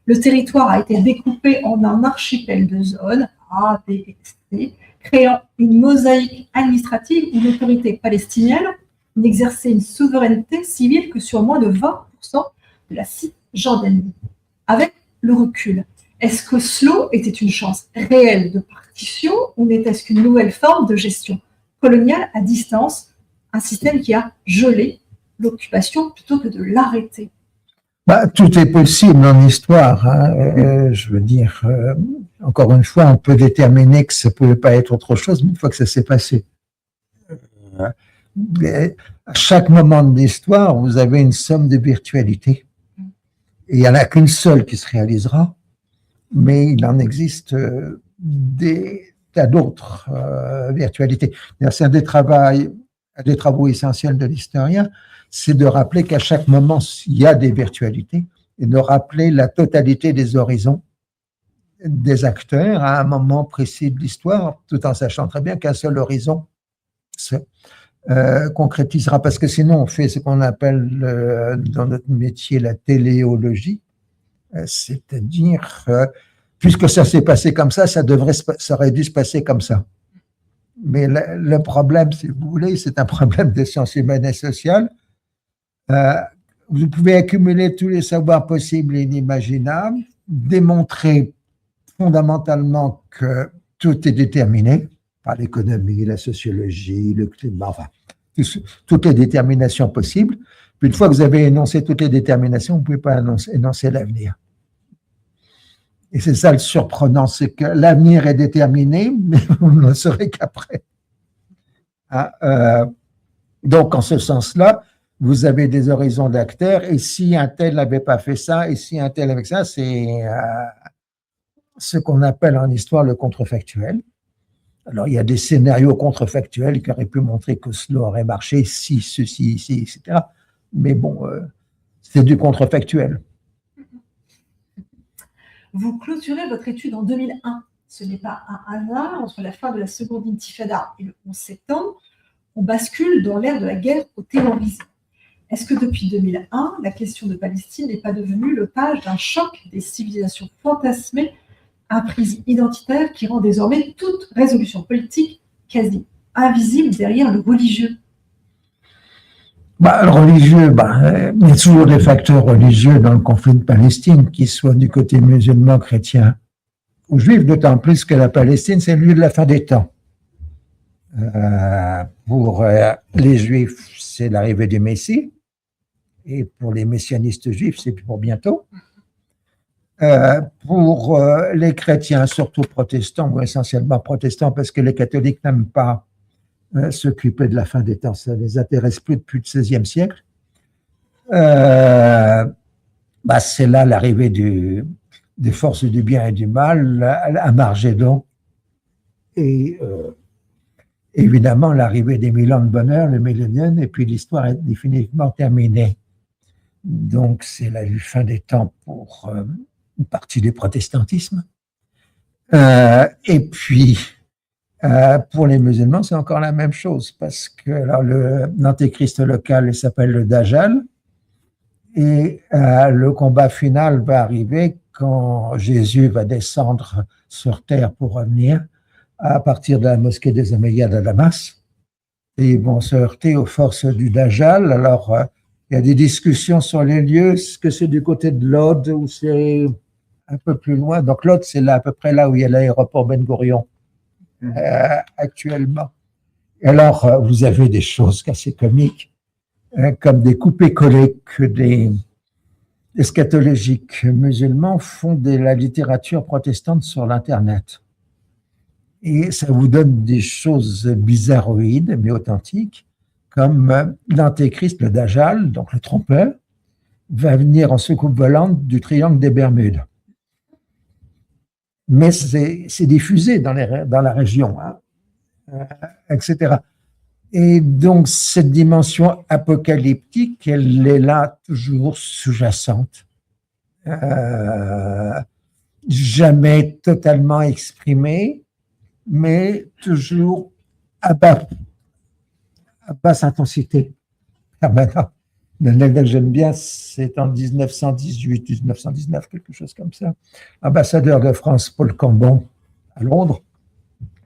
Le territoire a été découpé en un archipel de zones, A, B et C, créant une mosaïque administrative où l'autorité palestinienne n'exerçait une souveraineté civile que sur moins de 20% de la Cisjordanie. Avec le recul, est-ce qu'Oslo était une chance réelle de partition ou n'était-ce qu'une nouvelle forme de gestion coloniale à distance, un système qui a gelé l'occupation plutôt que de l'arrêter? Tout est possible en histoire. Je veux dire, encore une fois, on peut déterminer que ça ne pouvait pas être autre chose une fois que ça s'est passé. À chaque moment de l'histoire, vous avez une somme de virtualités. Et il n'y en a qu'une seule qui se réalisera, mais il en existe des tas d'autres virtualités. C'est un des travaux essentiels de l'historien, c'est de rappeler qu'à chaque moment, il y a des virtualités et de rappeler la totalité des horizons des acteurs à un moment précis de l'histoire, tout en sachant très bien qu'un seul horizon se concrétisera, parce que sinon on fait ce qu'on appelle dans notre métier la téléologie, c'est-à-dire puisque ça s'est passé comme ça, ça aurait dû se passer comme ça. Mais le problème, si vous voulez, c'est un problème des sciences humaines et sociales. Vous pouvez accumuler tous les savoirs possibles et inimaginables, démontrer fondamentalement que tout est déterminé par l'économie, la sociologie, le climat, enfin, toutes les déterminations possibles. Puis une fois que vous avez énoncé toutes les déterminations, vous ne pouvez pas énoncer l'avenir. Et c'est ça le surprenant, c'est que l'avenir est déterminé, mais vous ne le saurez qu'après. Donc, en ce sens-là, vous avez des horizons d'acteurs, et si un tel n'avait pas fait ça, et si un tel avait ça, c'est ce qu'on appelle en histoire le contrefactuel. Alors, il y a des scénarios contrefactuels qui auraient pu montrer que cela aurait marché si, ceci, ici, etc. Mais bon, c'est du contrefactuel. Vous clôturez votre étude en 2001. Ce n'est pas un hasard. Entre la fin de la seconde intifada et le 11 septembre, on bascule dans l'ère de la guerre au terrorisme. Est-ce que depuis 2001, la question de Palestine n'est pas devenue l'otage d'un choc des civilisations fantasmées, un prisme identitaire qui rend désormais toute résolution politique quasi invisible derrière le religieux? Le religieux, il y a toujours des facteurs religieux dans le conflit de Palestine, qu'ils soient du côté musulman, chrétien ou juif, d'autant plus que la Palestine, c'est le lieu de la fin des temps. Pour les juifs, c'est l'arrivée du Messie, et pour les messianistes juifs, c'est pour bientôt. Pour les chrétiens, surtout protestants, ou essentiellement protestants, parce que les catholiques n'aiment pas s'occuper de la fin des temps, ça ne les intéresse plus depuis le XVIe siècle. C'est là l'arrivée des forces du bien et du mal à Margédon, et évidemment l'arrivée des 1000 ans de bonheur, le millénium, et puis l'histoire est définitivement terminée. Donc c'est la fin des temps pour une partie du protestantisme. Et puis pour les musulmans, c'est encore la même chose, parce que l'antéchrist local s'appelle le Dajjal, et le combat final va arriver quand Jésus va descendre sur terre pour revenir à partir de la mosquée des Omeyyades à Damas, et ils vont se heurter aux forces du Dajjal. Alors, il y a des discussions sur les lieux, est-ce que c'est du côté de Lod ou c'est un peu plus loin? Donc Lod, c'est là, à peu près là où il y a l'aéroport Ben Gurion actuellement. Et alors, vous avez des choses assez comiques, comme des coupés-collés que des eschatologiques musulmans font de la littérature protestante sur l'Internet. Et ça vous donne des choses bizarroïdes, mais authentiques, comme l'antéchrist, le Dajjal, donc le trompeur, va venir en soucoupe volante du triangle des Bermudes. Mais c'est diffusé dans la région, hein, etc. Et donc, cette dimension apocalyptique, elle est là toujours sous-jacente, jamais totalement exprimée, mais toujours à basse intensité, permanente. L'anecdote que j'aime bien, c'est en 1918, 1919, quelque chose comme ça. Ambassadeur de France, Paul Cambon, à Londres,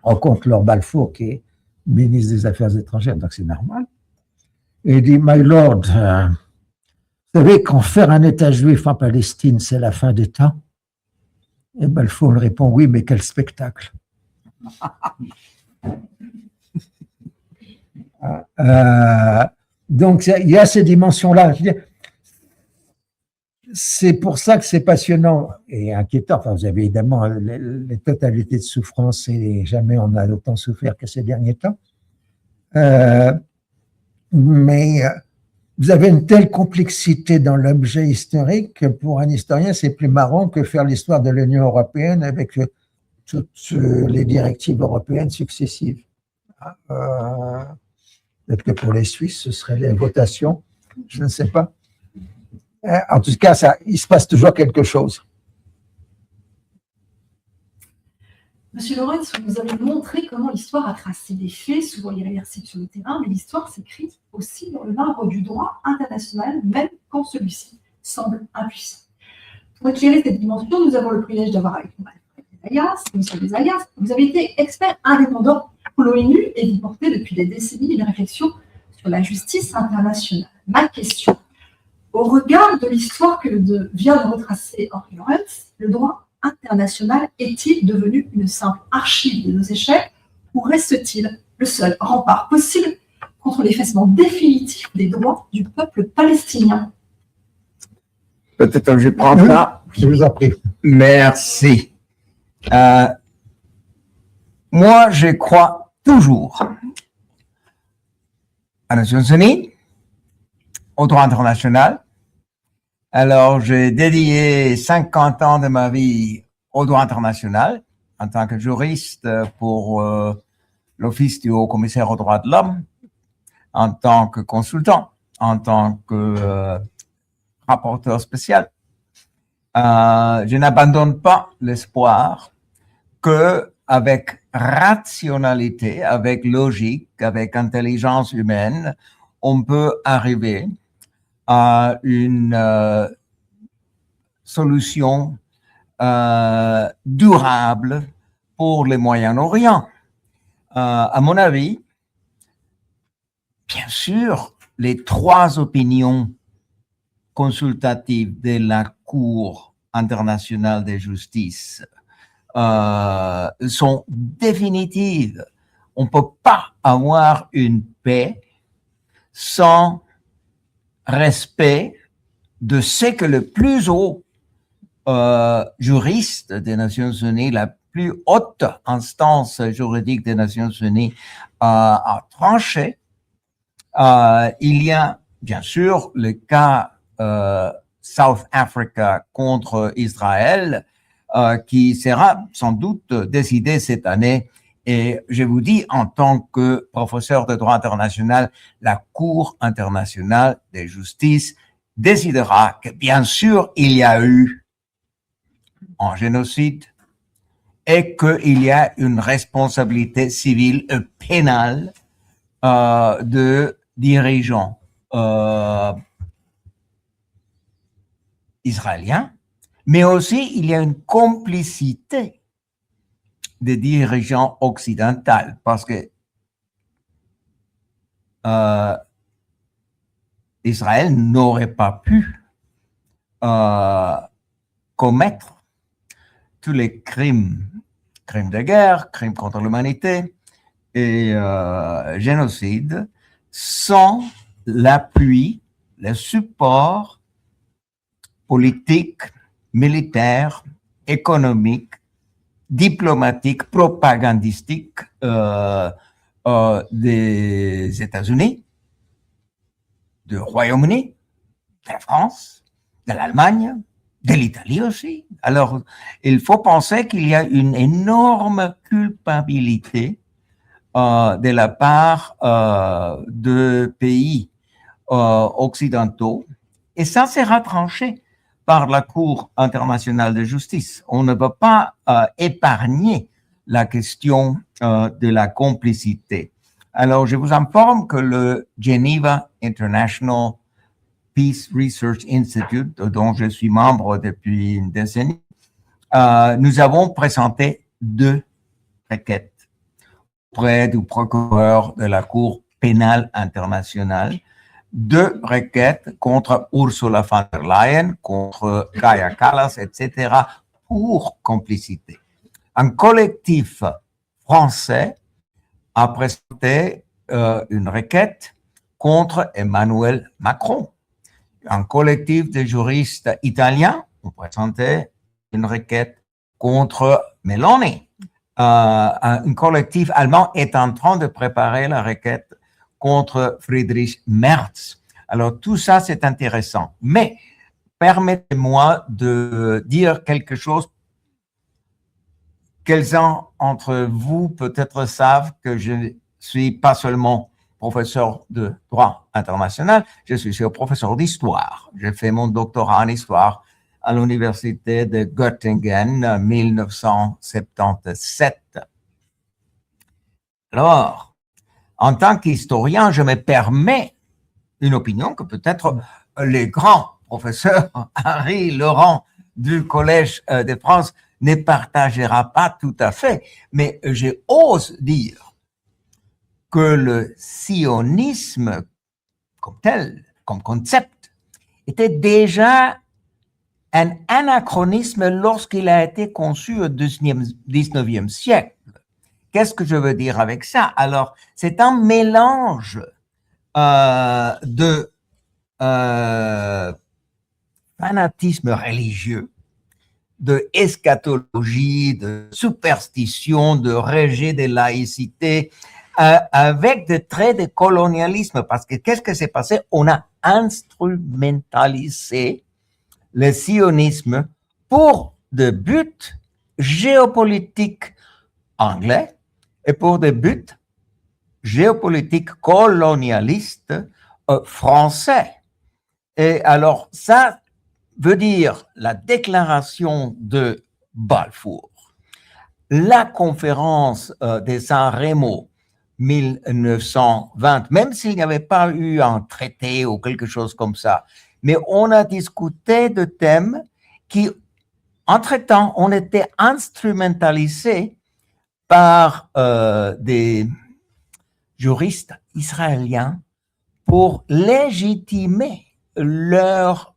rencontre Lord Balfour, qui est ministre des Affaires étrangères, donc c'est normal. Et il dit, My Lord, vous savez qu'en faire un État juif en Palestine, c'est la fin des temps? Et Balfour lui répond, oui, mais quel spectacle. Donc, il y a ces dimensions-là. C'est pour ça que c'est passionnant et inquiétant. Enfin, vous avez évidemment les totalités de souffrance et jamais on a autant souffert que ces derniers temps. Mais vous avez une telle complexité dans l'objet historique que pour un historien, c'est plus marrant que faire l'histoire de l'Union européenne avec toutes les directives européennes successives. Peut-être que pour les Suisses, ce serait les votations, je ne sais pas. En tout cas, il se passe toujours quelque chose. Monsieur Lawrence, vous nous avez montré comment l'histoire a tracé des faits, souvent irréversibles sur le terrain, mais l'histoire s'écrit aussi dans le marbre du droit international, même quand celui-ci semble impuissant. Pour éclairer cette dimension, nous avons le privilège d'avoir avec nous Monsieur Ayas. Vous avez été expert indépendant pour l'ONU et vous portez depuis des décennies une réflexion sur la justice internationale. Ma question, au regard de l'histoire que vient de retracer Henry Lawrence, le droit international est-il devenu une simple archive de nos échecs ou reste-t-il le seul rempart possible contre l'effacement définitif des droits du peuple palestinien? Peut-être que je prends ça. Je vous en prie. Merci. Moi, je crois toujours aux Nations Unies, au droit international. Alors, j'ai dédié 50 ans de ma vie au droit international en tant que juriste pour l'Office du Haut-Commissaire aux droits de l'homme, en tant que consultant, en tant que rapporteur spécial. Je n'abandonne pas l'espoir que avec rationalité, avec logique, avec intelligence humaine, on peut arriver à une solution durable pour le Moyen-Orient. À mon avis, bien sûr, les trois opinions consultatives de la Cour internationale de justice sont définitives. On ne peut pas avoir une paix sans respect de ce que le plus haut juriste des Nations Unies, la plus haute instance juridique des Nations Unies a tranché. Il y a bien sûr le cas South Africa contre Israël qui sera sans doute décidé cette année. Et je vous dis, en tant que professeur de droit international, la Cour internationale de justice décidera que, bien sûr, il y a eu un génocide et qu'il y a une responsabilité civile et pénale de dirigeants israéliens, mais aussi il y a une complicité des dirigeants occidentaux, parce que Israël n'aurait pas pu commettre tous les crimes de guerre, crimes contre l'humanité et génocide sans l'appui, le support politique, militaire, économique, diplomatique, propagandistique des États-Unis, du Royaume-Uni, de la France, de l'Allemagne, de l'Italie aussi. Alors, il faut penser qu'il y a une énorme culpabilité de la part de pays occidentaux, et ça sera tranché par la Cour internationale de justice. On ne peut pas épargner la question de la complicité. Alors, je vous informe que le Geneva International Peace Research Institute, dont je suis membre depuis une décennie, nous avons présenté 2 requêtes auprès du procureur de la Cour pénale internationale, 2 requêtes contre Ursula von der Leyen, contre Kaja Kallas, etc., pour complicité. Un collectif français a présenté une requête contre Emmanuel Macron. Un collectif de juristes italiens a présenté une requête contre Meloni. Un collectif allemand est en train de préparer la requête contre Friedrich Merz. Alors, tout ça, c'est intéressant. Mais permettez-moi de dire quelque chose. Quelques-uns d'entre vous peut-être savent que je ne suis pas seulement professeur de droit international, je suis aussi professeur d'histoire. J'ai fait mon doctorat en histoire à l'université de Göttingen en 1977. Alors, en tant qu'historien, je me permets une opinion que peut-être les grands professeurs, Henri Laurent du Collège de France, ne partagera pas tout à fait, mais j'ose dire que le sionisme comme tel, comme concept, était déjà un anachronisme lorsqu'il a été conçu au 19e siècle. Qu'est-ce que je veux dire avec ça? Alors, c'est un mélange de fanatisme religieux, de eschatologie, de superstition, de rejet de laïcité, avec des traits de colonialisme. Parce que qu'est-ce qui s'est passé? On a instrumentalisé le sionisme pour des buts géopolitiques anglais et pour des buts géopolitiques colonialistes français. Et alors, ça veut dire la déclaration de Balfour, la conférence de San Remo 1920, même s'il n'y avait pas eu un traité ou quelque chose comme ça, mais on a discuté de thèmes qui, entre-temps, ont été instrumentalisés par des juristes israéliens pour légitimer leur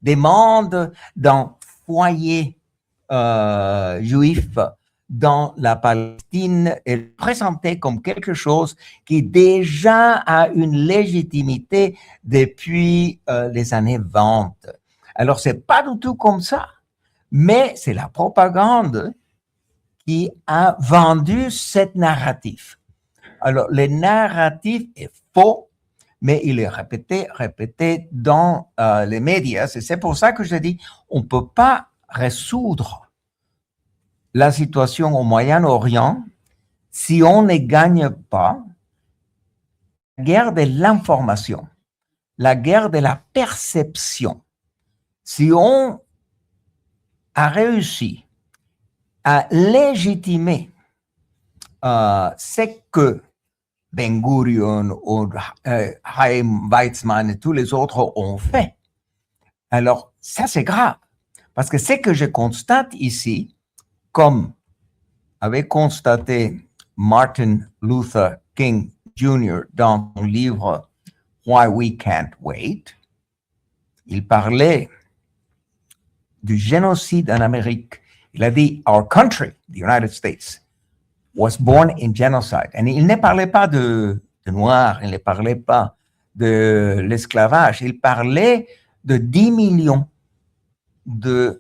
demande d'un foyer juif dans la Palestine et présenté comme quelque chose qui déjà a une légitimité depuis les années 20. Alors, c'est pas du tout comme ça, mais c'est la propagande qui a vendu cette narrative. Alors, le narratif est faux, mais il est répété dans les médias. C'est pour ça que je dis, on ne peut pas résoudre la situation au Moyen-Orient si on ne gagne pas la guerre de l'information, la guerre de la perception. Si on a réussi à légitimer ce que Ben Gurion ou Chaim Weizmann et tous les autres ont fait, alors ça c'est grave. Parce que ce que je constate ici, comme avait constaté Martin Luther King Jr. dans son livre Why We Can't Wait, il parlait du génocide en Amérique. Il a dit, our country, the United States, was born in genocide. Et il ne parlait pas de noirs, il ne parlait pas de l'esclavage, il parlait de 10 millions d'autochtones,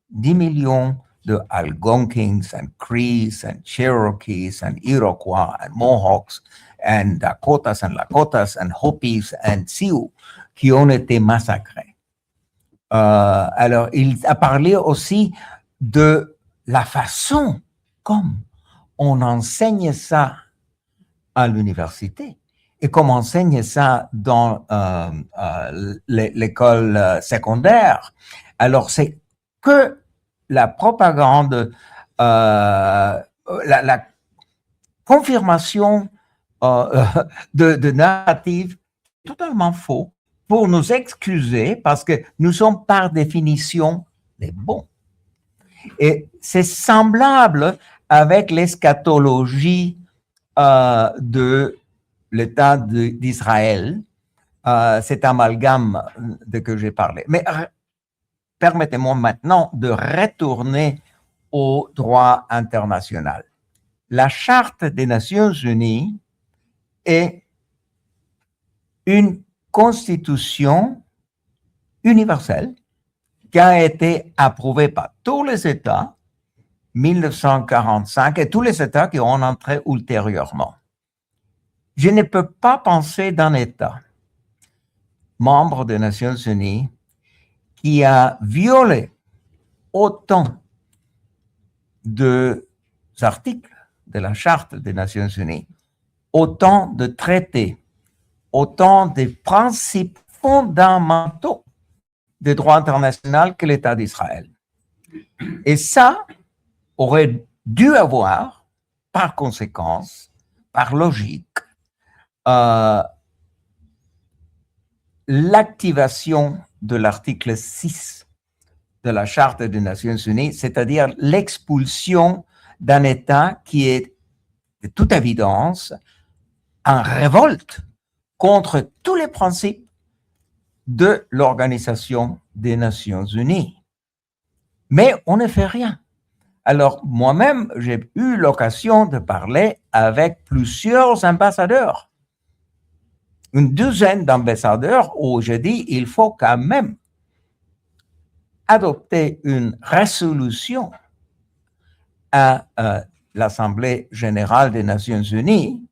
10 millions de Algonquins and Crees and Cherokees and Iroquois and Mohawks and Dakotas and Lakotas and Hopis and Sioux qui ont été massacrés. Alors, il a parlé aussi de la façon comme on enseigne ça à l'université et comme on enseigne ça dans l'école secondaire. Alors, c'est que la propagande, la confirmation de narrative totalement faux pour nous excuser parce que nous sommes par définition des bons. Et c'est semblable avec l'eschatologie de l'État d'Israël, cet amalgame de que j'ai parlé. Mais permettez-moi maintenant de retourner au droit international. La Charte des Nations Unies est une constitution universelle qui a été approuvée par tous les États 1945 et tous les États qui ont entré ultérieurement. Je ne peux pas penser d'un État membre des Nations Unies qui a violé autant d'articles de la Charte des Nations Unies, autant de traités, autant de principes fondamentaux du droit international que l'État d'Israël. Et ça aurait dû avoir, par conséquence, par logique, l'activation de l'article 6 de la Charte des Nations Unies, c'est-à-dire l'expulsion d'un État qui est, de toute évidence, en révolte contre tous les principes de l'Organisation des Nations Unies. Mais on ne fait rien. Alors, moi-même, j'ai eu l'occasion de parler avec plusieurs ambassadeurs, une douzaine d'ambassadeurs où je dis il faut quand même adopter une résolution à l'Assemblée générale des Nations Unies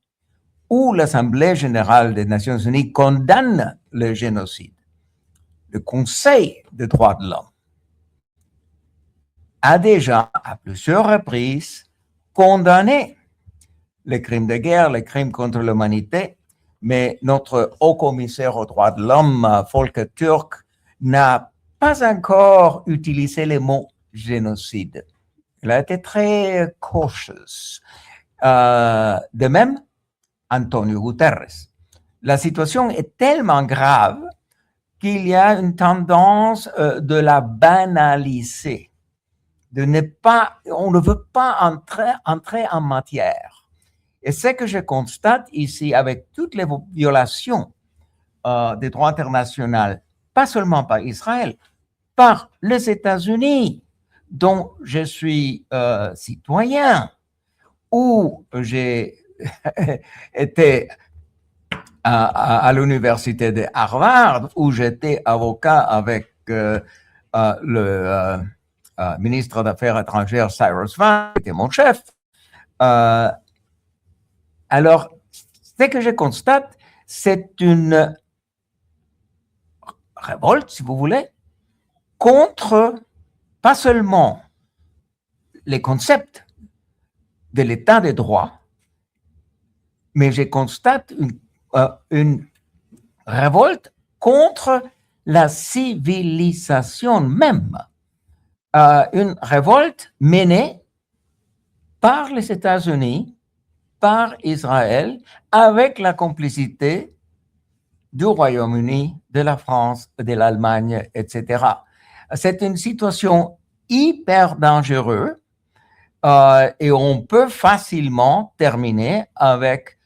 où l'Assemblée générale des Nations Unies condamne le génocide. Le Conseil des droits de l'homme a déjà, à plusieurs reprises, condamné les crimes de guerre, les crimes contre l'humanité, mais notre haut-commissaire aux droits de l'homme, Volker Türk, n'a pas encore utilisé le mot génocide. Il a été très cautious. De même, Antonio Guterres. La situation est tellement grave qu'il y a une tendance de la banaliser. On ne veut pas entrer en matière. Et ce que je constate ici, avec toutes les violations des droits internationaux, pas seulement par Israël, par les États-Unis, dont je suis citoyen, où j'ai été à l'université de Harvard, où j'étais avocat avec le ministre d'Affaires étrangères Cyrus Vance, qui était mon chef. Alors, ce que je constate, c'est une révolte, si vous voulez, contre pas seulement les concepts de l'état de droit, mais je constate une révolte contre la civilisation même. Une révolte menée par les États-Unis, par Israël, avec la complicité du Royaume-Uni, de la France, de l'Allemagne, etc. C'est une situation hyper dangereuse et on peut facilement terminer avec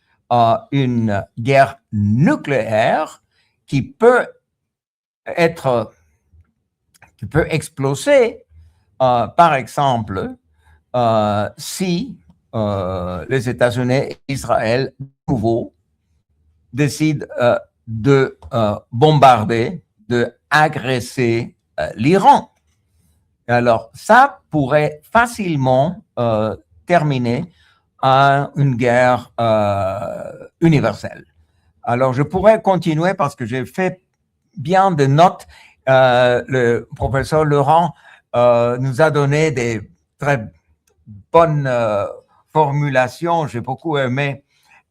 une guerre nucléaire qui peut exploser, par exemple, si les États-Unis et Israël, de nouveau, décident de bombarder, de agresser l'Iran. Alors, ça pourrait facilement terminer à une guerre universelle. Alors, je pourrais continuer parce que j'ai fait bien de notes. Le professeur Laurent nous a donné des très bonnes formulations. J'ai beaucoup aimé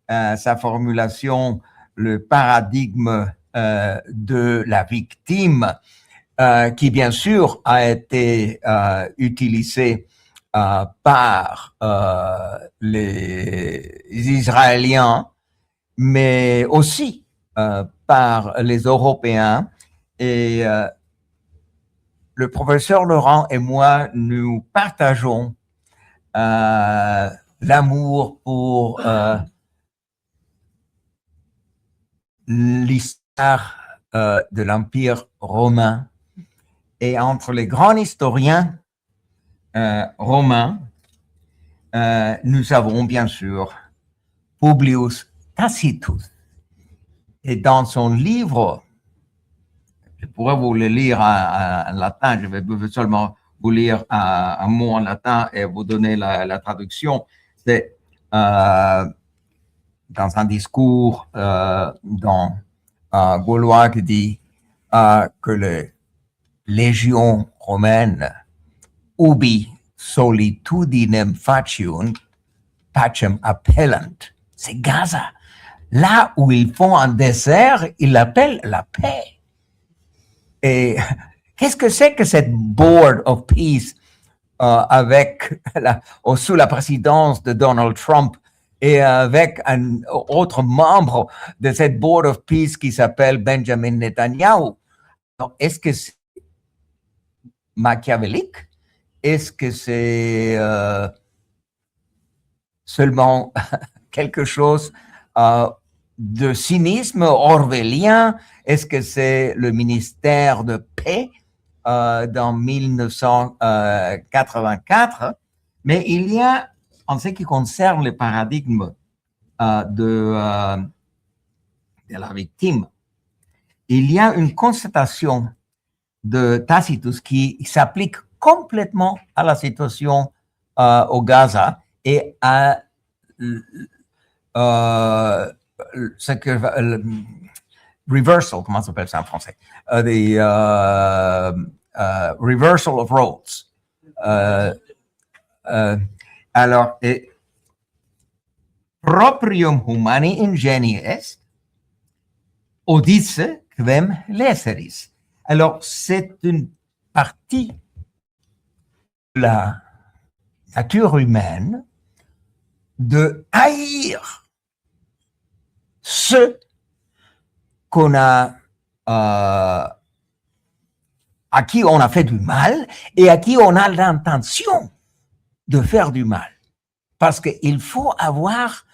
sa formulation, le paradigme de la victime, qui bien sûr a été utilisé par les Israéliens, mais aussi par les Européens. Et le professeur Laurent et moi, nous partageons l'amour pour l'histoire de l'Empire romain. Et entre les grands historiens romains, nous avons bien sûr Publius Tacitus. Et dans son livre, je pourrais vous le lire en latin, je vais seulement vous lire un mot en latin et vous donner la traduction. C'est dans un discours gaulois qui dit que les légions romaines ubi solitudinem faciunt pacem appellant. C'est Gaza. Là où ils font un désert, ils l'appellent la paix. Et qu'est-ce que c'est que cette Board of Peace sous la présidence de Donald Trump et avec un autre membre de cette Board of Peace qui s'appelle Benjamin Netanyahu? Alors, est-ce que c'est machiavélique? Est-ce que c'est seulement quelque chose de cynisme orwellien? Est-ce que c'est le ministère de paix dans 1984? Mais il y a, en ce qui concerne le paradigme de la victime, il y a une constatation de Tacitus qui s'applique complètement à la situation au Gaza et à ce que reversal, comment ça s'appelle ça en français? The reversal of roles. Alors, proprium humani ingenie est, Odysse quem lesseris. Alors, c'est une partie de la nature humaine de haïr ceux qu'on a, à qui on a fait du mal et à qui on a l'intention de faire du mal. Parce qu'il faut avoir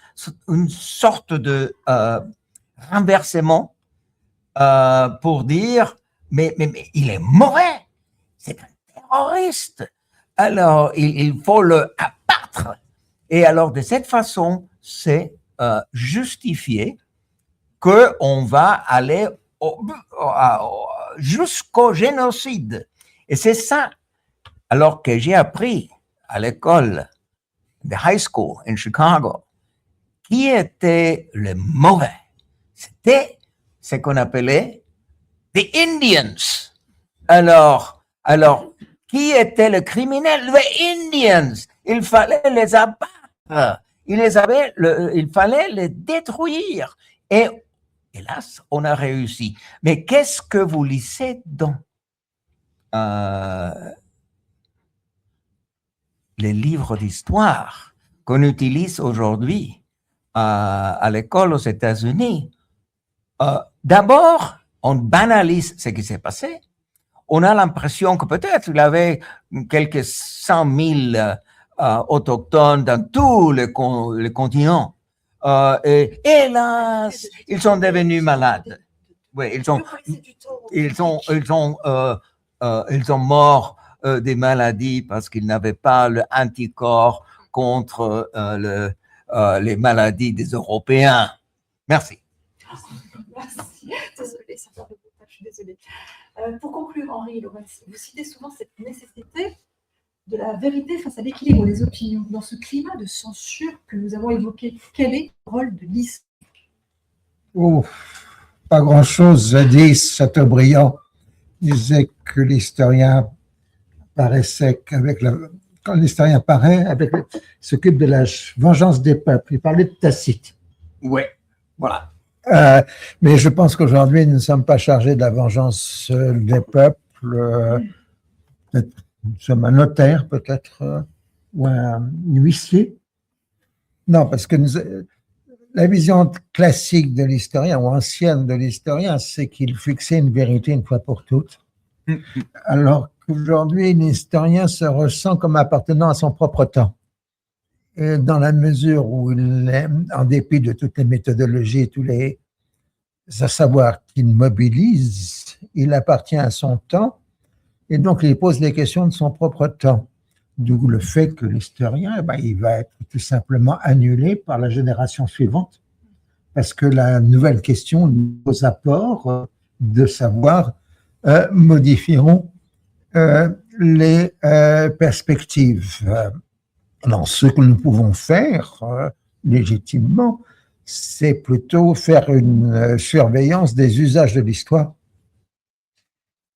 une sorte de renversement pour dire mais il est mauvais, c'est un terroriste. Alors, il faut le abattre. Et alors, de cette façon, c'est justifié qu'on va aller jusqu'au génocide. Et c'est ça. Alors que j'ai appris à l'école de high school in Chicago, qui était le mauvais? C'était ce qu'on appelait the Indians. Alors, qui était le criminel? Les Indians. Il fallait les abattre. Il fallait les détruire. Et hélas, on a réussi. Mais qu'est-ce que vous lisez dans les livres d'histoire qu'on utilise aujourd'hui à l'école aux États-Unis? D'abord, on banalise ce qui s'est passé. On a l'impression que peut-être il y avait quelques 100 000 autochtones dans tout le continent. Et hélas, ils sont devenus malades. Oui, ils sont morts des maladies parce qu'ils n'avaient pas l'anticorps contre les maladies des Européens. Merci. Merci. Désolée, ça fait je suis désolée. Pour conclure, Henri Laurens, vous citez souvent cette nécessité de la vérité face à l'équilibre des opinions. Dans ce climat de censure que nous avons évoqué, quel est le rôle de l'histoire? Oh, pas grand-chose. Jadis, Chateaubriand disait que l'historien paraissait qu'avec la... Quand l'historien paraît, s'occupe de la vengeance des peuples. Il parlait de Tacite. Oui, voilà. Mais je pense qu'aujourd'hui, nous ne sommes pas chargés de la vengeance des peuples. Nous sommes un notaire, peut-être, ou un huissier. Non, parce que la vision classique de l'historien, ou ancienne de l'historien, c'est qu'il fixait une vérité une fois pour toutes. Alors qu'aujourd'hui, l'historien se ressent comme appartenant à son propre temps. Et dans la mesure où il est, en dépit de toutes les méthodologies, tous les savoirs qu'il mobilise, il appartient à son temps, et donc il pose les questions de son propre temps. D'où le fait que l'historien, il va être tout simplement annulé par la génération suivante, parce que la nouvelle question, nos apports de savoir modifieront les perspectives. Alors, ce que nous pouvons faire légitimement, c'est plutôt faire une surveillance des usages de l'histoire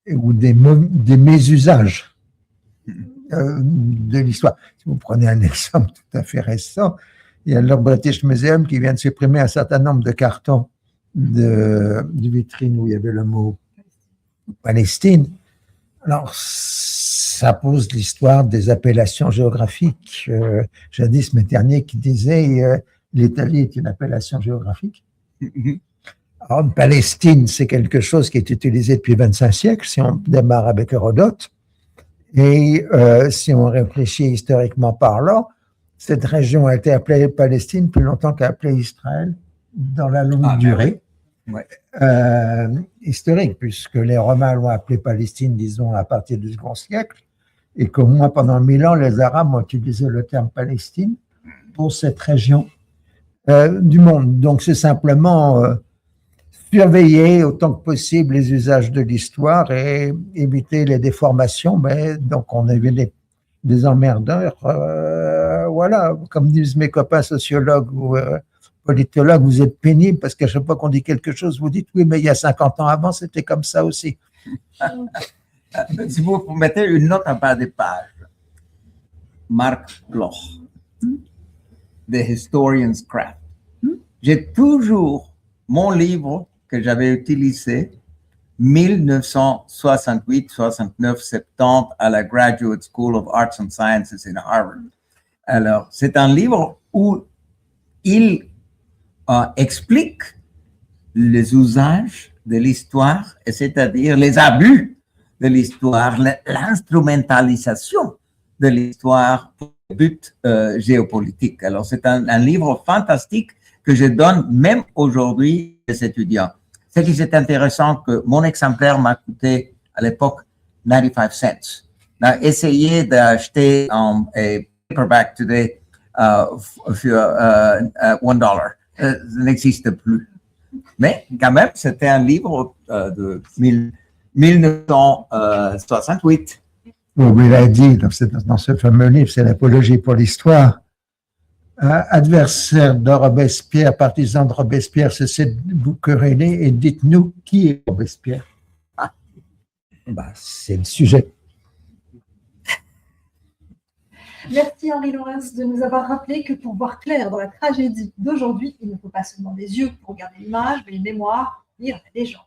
ou des mésusages de l'histoire. Si vous prenez un exemple tout à fait récent, il y a le British Museum qui vient de supprimer un certain nombre de cartons de vitrine où il y avait le mot Palestine. Alors, ça pose l'histoire des appellations géographiques. Jadis, Metternich disait l'Italie est une appellation géographique. Alors, Palestine, c'est quelque chose qui est utilisé depuis 25 siècles, si on démarre avec Hérodote. Et si on réfléchit historiquement parlant, cette région a été appelée Palestine plus longtemps qu'appelée Israël dans la longue durée. Ouais. Historique, puisque les Romains l'ont appelé Palestine, disons, à partir du second siècle, et qu'au moins pendant 1000 ans, les Arabes ont utilisé le terme Palestine pour cette région du monde. Donc, c'est simplement surveiller autant que possible les usages de l'histoire et éviter les déformations. Mais donc, on évite des emmerdeurs. Voilà, comme disent mes copains sociologues ou politologue, vous êtes pénible parce qu'à chaque fois qu'on dit quelque chose, vous dites oui, mais il y a 50 ans avant, c'était comme ça aussi. Si vous mettez une note en bas des pages, Marc Bloch, The Historian's Craft. J'ai toujours mon livre que j'avais utilisé 1968, 69, 70 à la Graduate School of Arts and Sciences in Harvard. Alors, c'est un livre où il explique les usages de l'histoire, c'est-à-dire les abus de l'histoire, l'instrumentalisation de l'histoire pour des buts géopolitiques. Alors, c'est un livre fantastique que je donne même aujourd'hui aux étudiants. Ce qui est intéressant, que mon exemplaire m'a coûté à l'époque 95 cents. Essayez d'acheter un paperback today for $1. Ça n'existe plus. Mais quand même, c'était un livre de 1968. Oui, il a dit dans ce fameux livre, c'est l'apologie pour l'histoire. Adversaire de Robespierre, partisan de Robespierre, cessez de vous quereller et dites-nous qui est Robespierre. C'est le sujet. Merci Henri Laurens de nous avoir rappelé que pour voir clair dans la tragédie d'aujourd'hui, il ne faut pas seulement des yeux pour regarder l'image, mais une mémoire pour lire la légende.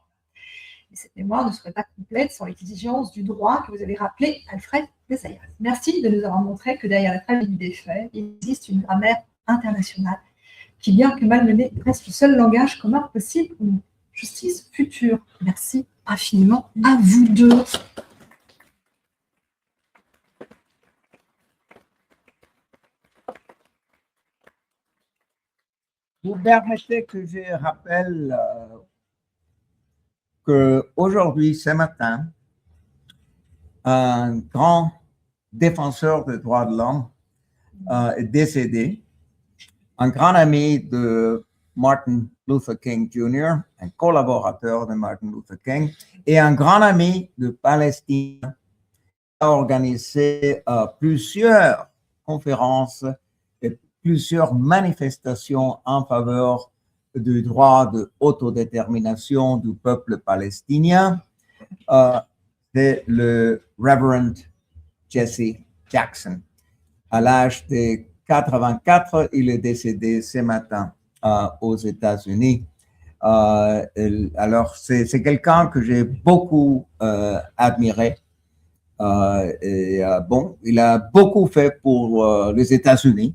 Et cette mémoire ne serait pas complète sans l'exigence du droit que vous avez rappelé, Alfred Desayas. Merci de nous avoir montré que derrière la tragédie des faits, il existe une grammaire internationale qui, bien que malmenée, reste le seul langage commun possible pour une justice future. Merci infiniment à vous deux. Vous permettez que je rappelle qu'aujourd'hui, ce matin, un grand défenseur des droits de l'homme est décédé, un grand ami de Martin Luther King Jr., un collaborateur de Martin Luther King et un grand ami de Palestine, a organisé plusieurs conférences et plusieurs manifestations en faveur du droit de autodétermination du peuple palestinien. C'est le Reverend Jesse Jackson. À l'âge de 84, il est décédé ce matin aux États-Unis. Alors, c'est quelqu'un que j'ai beaucoup admiré. Bon, il a beaucoup fait pour les États-Unis.